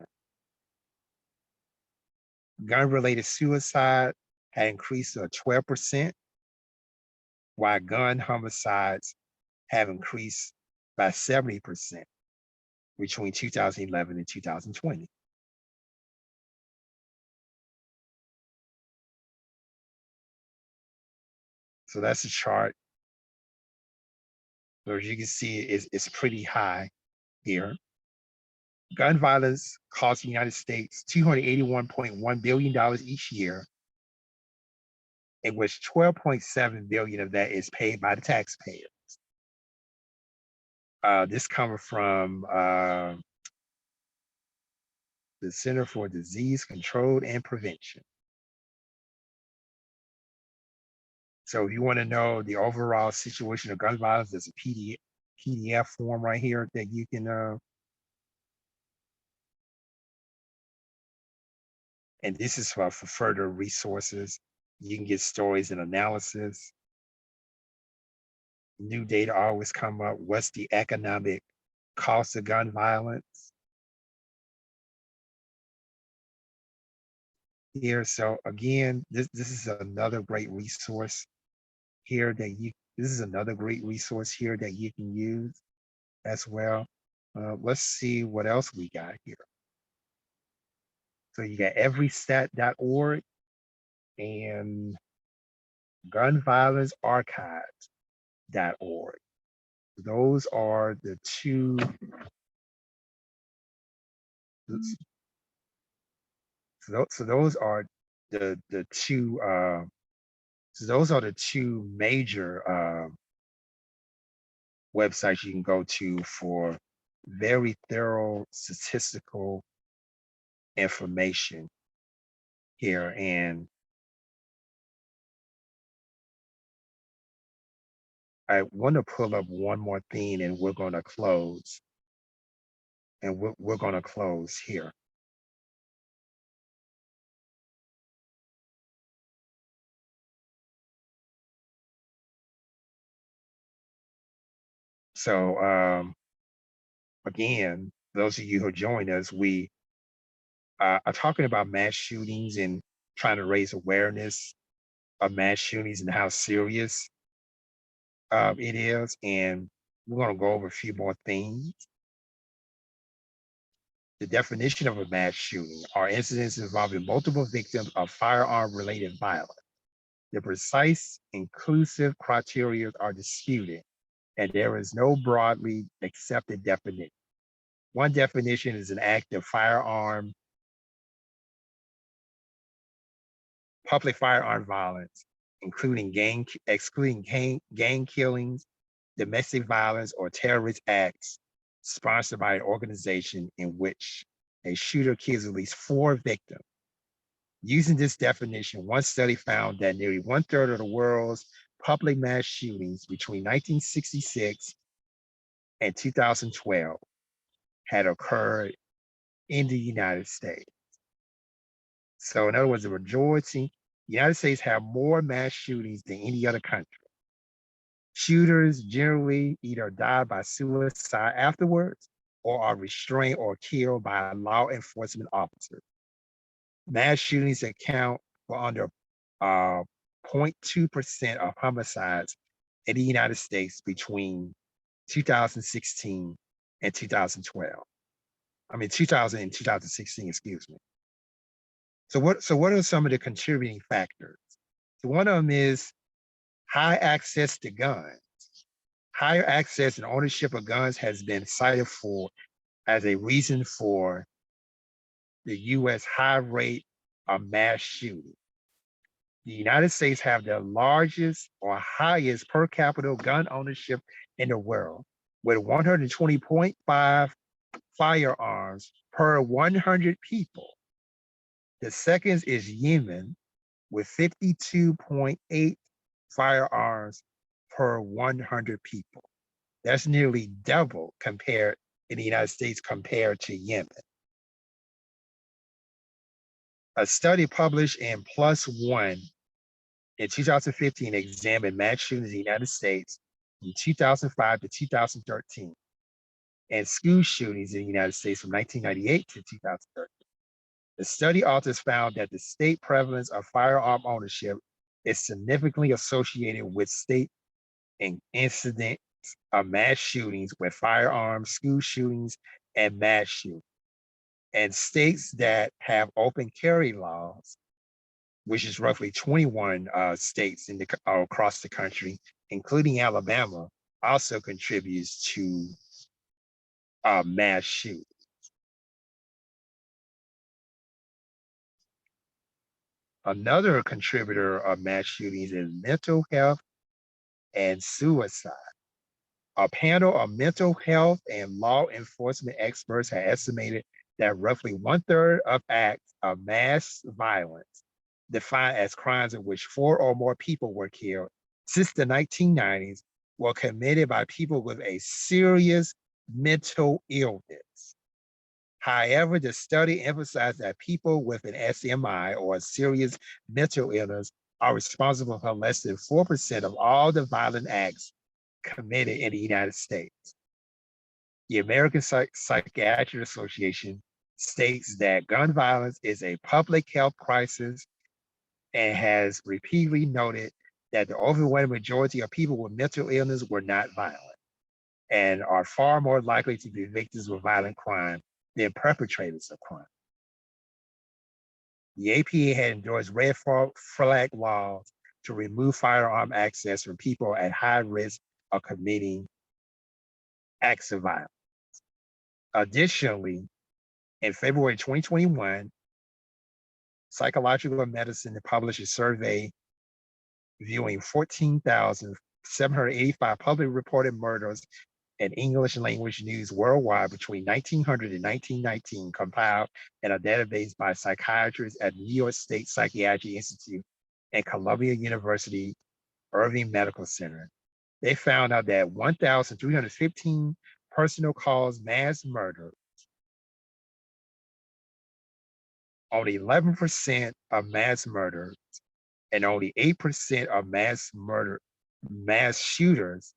Gun-related suicide had increased to 12%, while gun homicides have increased by 70% between 2011 and 2020. So that's a chart So as you can see, it's pretty high here. Gun violence costs the United States $281.1 billion each year, in which 12.7 billion of that is paid by the taxpayer. This comes from the Center for Disease Control and Prevention. So if you want to know the overall situation of gun violence, there's a PDF form right here that you can, and this is for further resources. You can get stories and analysis. New data always come up. What's the economic cost of gun violence? Here, so again, this is another great resource here that this is another great resource here that you can use as well. Let's see what else we got here. So you got everystat.org and gunviolencearchives.org. Those are the two. So those are the two. So those are the two major websites you can go to for very thorough statistical information here. And I want to pull up one more thing and we're going to close. And we're going to close here. So again, those of you who join us, we are talking about mass shootings and trying to raise awareness of mass shootings and how serious it is. And we're going to go over a few more things. The definition of a mass shooting are incidents involving multiple victims of firearm-related violence. The precise inclusive criteria are disputed, and there is no broadly accepted definition. One definition is an act of public firearm violence, excluding gang killings, domestic violence, or terrorist acts sponsored by an organization in which a shooter kills at least 4 victims. Using this definition, one study found that nearly 1/3 of the world's public mass shootings between 1966 and 2012 had occurred in the United States. So in other words, the United States have more mass shootings than any other country. Shooters generally either die by suicide afterwards or are restrained or killed by law enforcement officers. Mass shootings account for under 0.2% of homicides in the United States between 2016 and 2012. I mean, 2000 and 2016, excuse me. So what are some of the contributing factors? So one of them is high access to guns. Higher access and ownership of guns has been cited as a reason for the US high rate of mass shooting. The United States have the largest or highest per capita gun ownership in the world, with 120.5 firearms per 100 people. The second is Yemen, with 52.8 firearms per 100 people. That's nearly double compared in the United States compared to Yemen. A study published in PLOS ONE in 2015 examined mass shootings in the United States from 2005 to 2013 and school shootings in the United States from 1998 to 2013. The study authors found that the state prevalence of firearm ownership is significantly associated with state incidents of mass shootings with firearms, school shootings, and mass shootings. And states that have open carry laws, which is roughly 21 states across the country, including Alabama, also contributes to mass shooting. Another contributor of mass shootings is mental health and suicide. A panel of mental health and law enforcement experts have estimated that roughly 1/3 of acts of mass violence, defined as crimes in which 4 or more people were killed since the 1990s, were committed by people with a serious mental illness. However, the study emphasized that people with an SMI or a serious mental illness are responsible for less than 4% of all the violent acts committed in the United States. The American Psychiatric Association states that gun violence is a public health crisis and has repeatedly noted that the overwhelming majority of people with mental illness were not violent and are far more likely to be victims of violent crime than perpetrators of crime. The APA had endorsed red flag laws to remove firearm access from people at high risk of committing acts of violence. Additionally, in February 2021, Psychological Medicine published a survey viewing 14,785 publicly reported murders in English language news worldwide between 1900 and 1919, compiled in a database by psychiatrists at the New York State Psychiatry Institute and Columbia University Irving Medical Center. They found out that 1,315 personal cause mass murder, only 11% of mass murder, and only 8% of mass shooters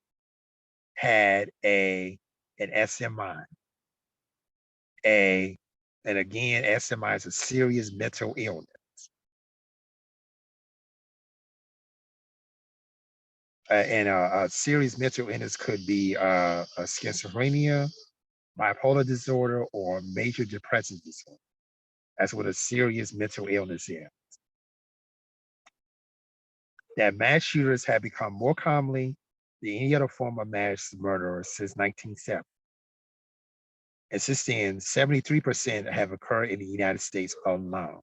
had an SMI. And again, SMI is a serious mental illness. And a serious mental illness could be a schizophrenia, bipolar disorder, or major depressive disorder. That's what a serious mental illness is. That mass shooters have become more commonly than any other form of mass murder since 1970. And since then, 73% have occurred in the United States alone.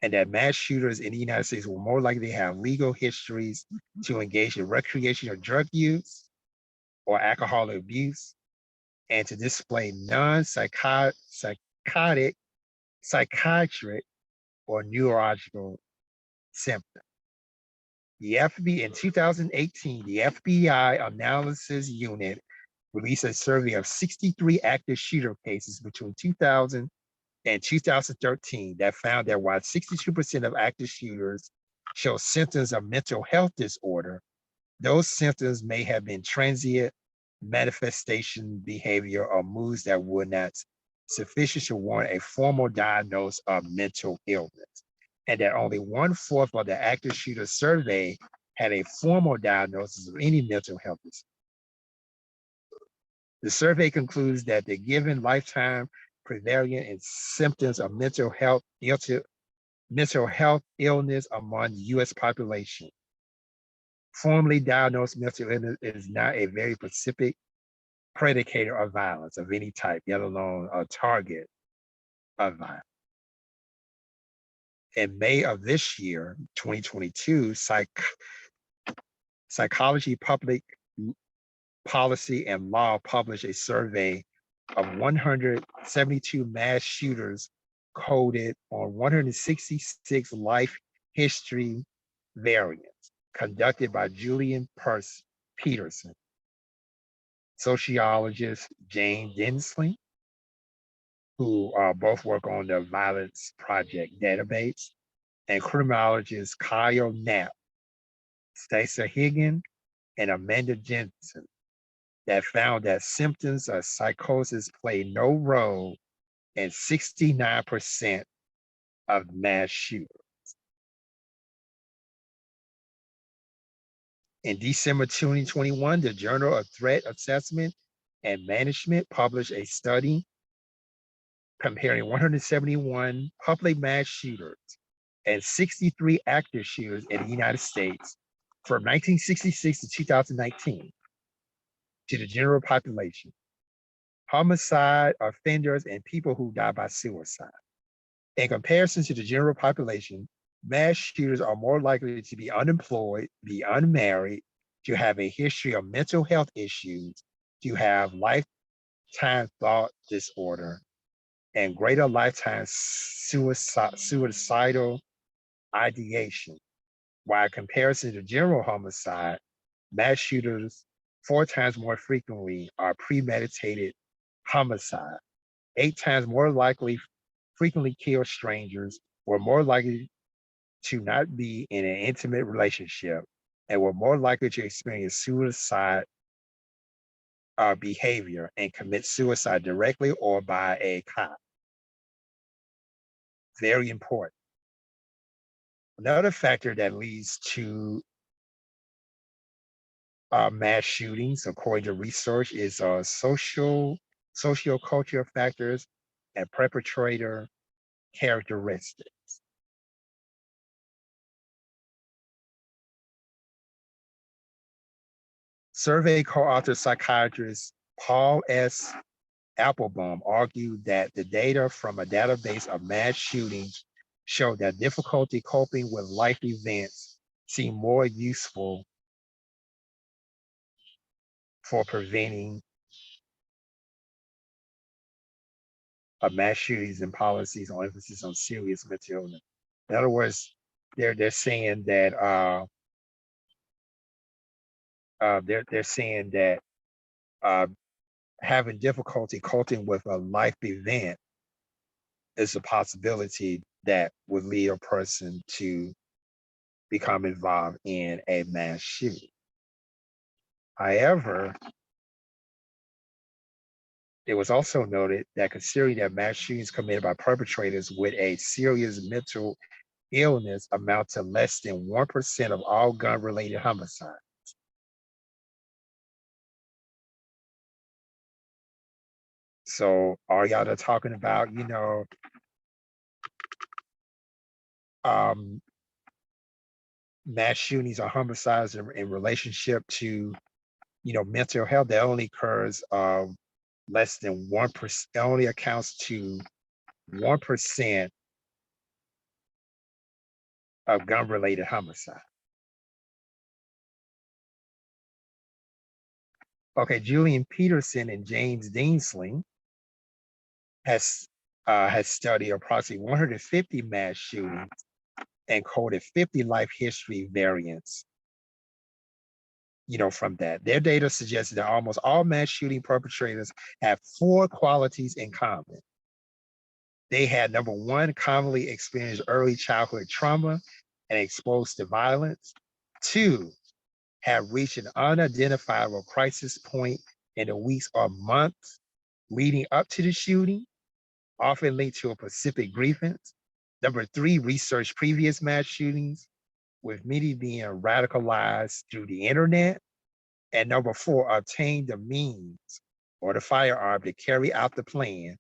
And that mass shooters in the United States will more likely have legal histories to engage in recreational drug use or alcohol abuse, and to display non-psychotic, psychiatric, or neurological symptoms. In 2018, the FBI Analysis Unit released a survey of 63 active shooter cases between 2000 and 2013 that found that while 62% of active shooters show symptoms of mental health disorder, those symptoms may have been transient manifestation behavior or moods that were not sufficient to warrant a formal diagnosis of mental illness, and that only 1/4 of the active shooter survey had a formal diagnosis of any mental health disorder. The survey concludes that the given lifetime prevalence and symptoms of mental health illness among the U.S. population. Formally diagnosed mental illness is not a very specific predicator of violence of any type, let alone a target of violence. In May of this year, 2022, Psychology, Public Policy and Law published a survey of 172 mass shooters coded on 166 life history variants conducted by Julian Peterson, sociologist Jane Dinsley, who both work on the Violence Project database, and criminologist Kyle Knapp, Stacey Higgin, and Amanda Jensen, that found that symptoms of psychosis play no role in 69% of mass shooters. In December 2021, the Journal of Threat Assessment and Management published a study comparing 171 public mass shooters and 63 active shooters in the United States from 1966 to 2019. to the general population. Homicide offenders and people who die by suicide. In comparison to the general population, mass shooters are more likely to be unemployed, be unmarried, to have a history of mental health issues, to have lifetime thought disorder, and greater lifetime suicidal ideation. While in comparison to general homicide, mass shooters 4 times more frequently are premeditated homicide, 8 times more likely frequently kill strangers, were more likely to not be in an intimate relationship, and were more likely to experience suicide behavior and commit suicide directly or by a cop. Very important. Another factor that leads to mass shootings, according to research, is sociocultural factors and perpetrator characteristics. Survey co-author psychiatrist Paul S. Applebaum argued that the data from a database of mass shootings showed that difficulty coping with life events seemed more useful for preventing mass shootings and policies on emphasis on serious mental illness. In other words, they're saying that they're saying that having difficulty coping with a life event is a possibility that would lead a person to become involved in a mass shooting. However, it was also noted that considering that mass shootings committed by perpetrators with a serious mental illness amount to less than 1% of all gun-related homicides. So are y'all talking about, mass shootings or homicides in relationship to, mental health that only occurs less than 1%, only accounts to 1% of gun-related homicide. Okay, Julian Peterson and James Deansling has studied approximately 150 mass shootings and coded 50 life history variants. From that, their data suggests that almost all mass shooting perpetrators have 4 qualities in common. They had, number 1, commonly experienced early childhood trauma and exposed to violence. 2, have reached an unidentifiable crisis point in the weeks or months leading up to the shooting, often linked to a specific grievance. Number 3, research previous mass shootings, with many being radicalized through the internet. And number 4, obtain the means or the firearm to carry out the plan,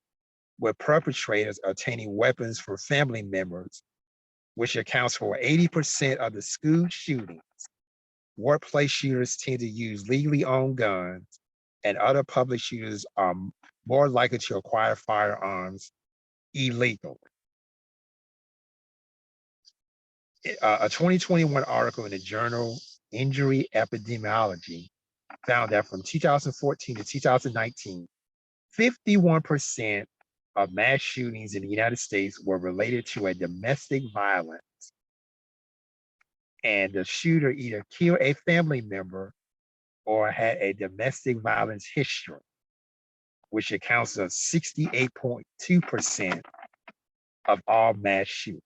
with perpetrators obtaining weapons from family members, which accounts for 80% of the school shootings. Workplace shooters tend to use legally owned guns, and other public shooters are more likely to acquire firearms illegally. A 2021 article in the journal Injury Epidemiology found that from 2014 to 2019, 51% of mass shootings in the United States were related to a domestic violence, and the shooter either killed a family member or had a domestic violence history, which accounts for 68.2% of all mass shootings.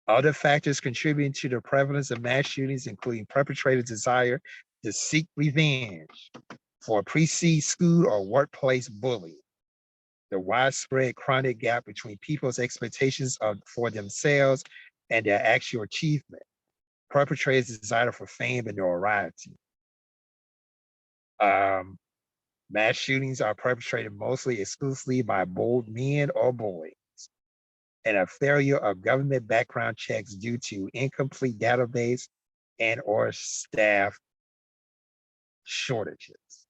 Other factors contributing to the prevalence of mass shootings, including perpetrators' desire to seek revenge for preceding school or workplace bullying, the widespread chronic gap between people's expectations for themselves and their actual achievement, perpetrators' desire for fame and notoriety. Mass shootings are perpetrated mostly exclusively by bold men or boys, and a failure of government background checks due to incomplete database and or staff shortages.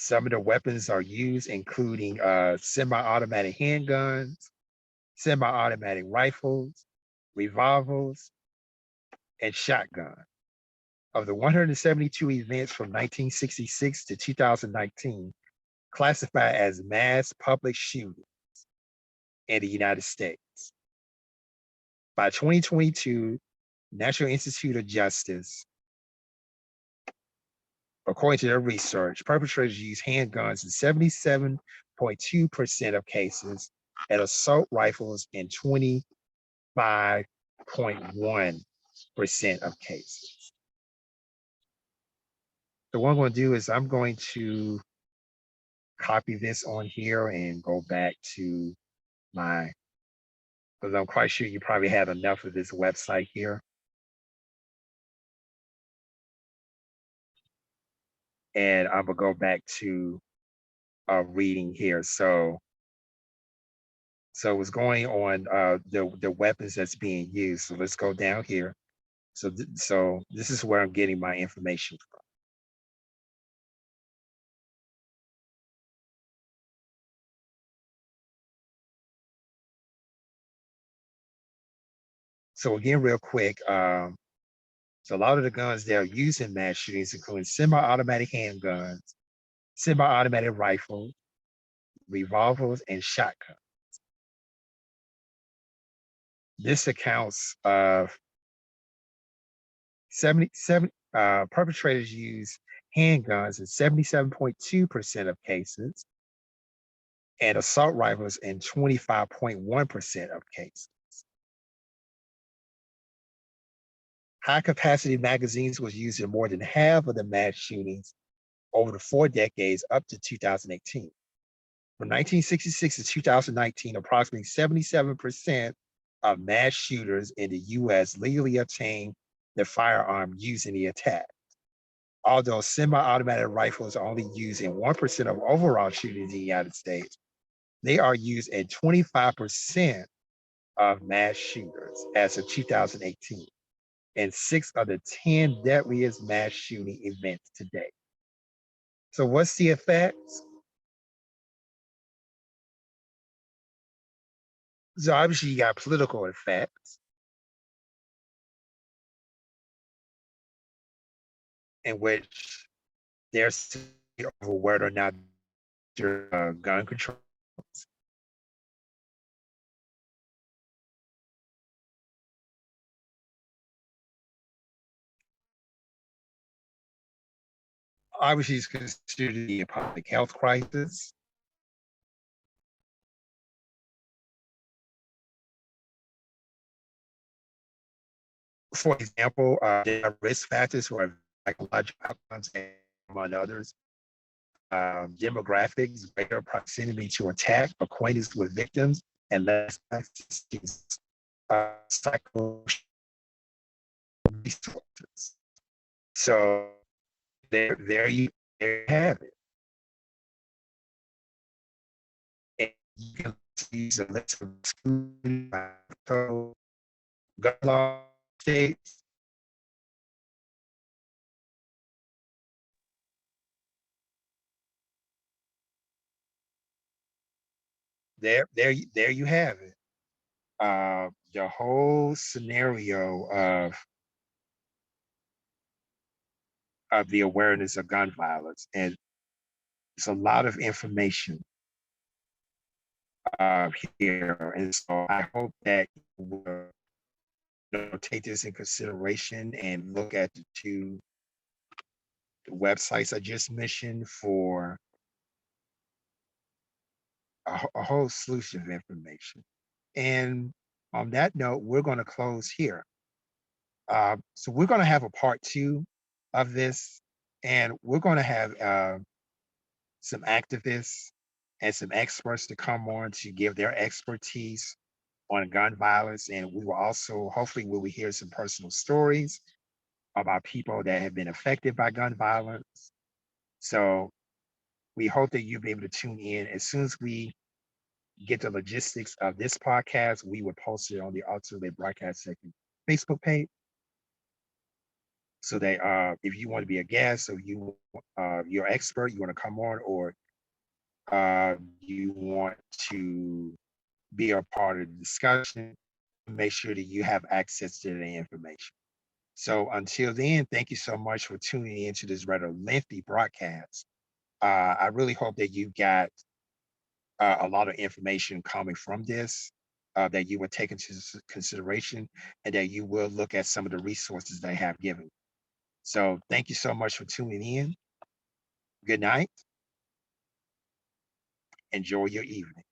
Some of the weapons are used, including semi-automatic handguns, semi-automatic rifles, revolvers, and shotguns. Of the 172 events from 1966 to 2019 classified as mass public shootings in the United States. By 2022, National Institute of Justice, according to their research, perpetrators use handguns in 77.2% of cases and assault rifles in 25.1% of cases. So what I'm going to do is I'm going to copy this on here and go back to my, because I'm quite sure you probably have enough of this website here. And I'm gonna go back to reading here. So it's going on the weapons that's being used. So let's go down here. So this is where I'm getting my information from. So again, real quick, so a lot of the guns that are used in mass shootings include semi-automatic handguns, semi-automatic rifles, revolvers, and shotguns. This accounts of 77 perpetrators use handguns in 77.2% of cases and assault rifles in 25.1% of cases. High capacity magazines was used in more than half of the mass shootings over the 4 decades up to 2018. From 1966 to 2019, approximately 77% of mass shooters in the US legally obtained their firearm using the attack. Although semi-automatic rifles are only used in 1% of overall shootings in the United States, they are used in 25% of mass shooters as of 2018, and 6 of the 10 deadliest mass shooting events to date. So what's the effects? So obviously you got political effects, in which there's over whether or not gun control. Obviously, it's considered to be a public health crisis. For example, there are risk factors for psychological outcomes, among others. Demographics, greater proximity to attack, acquaintance with victims, and less access to psychological resources. So there you have it. And you can see the list of gun law states. There you have it. The whole scenario of the awareness of gun violence, and it's a lot of information here. And so I hope that you will, take this in consideration and look at the websites I just mentioned for a whole slew of information. And on that note, we're going to close here. So we're going to have a part 2 of this, and we're going to have some activists and some experts to come on to give their expertise on gun violence. And we will also, hopefully, we will hear some personal stories about people that have been affected by gun violence. So we hope that you'll be able to tune in. As soon as we get the logistics of this podcast, we will post it on the Ultimate Broadcast Second Facebook page. so that if you want to be a guest or you're expert, you want to come on, or you want to be a part of the discussion, make sure that you have access to the information. So until then, thank you so much for tuning into this rather lengthy broadcast. I really hope that you got a lot of information coming from this, that you would take into consideration, and that you will look at some of the resources they have given. So thank you so much for tuning in. Good night. Enjoy your evening.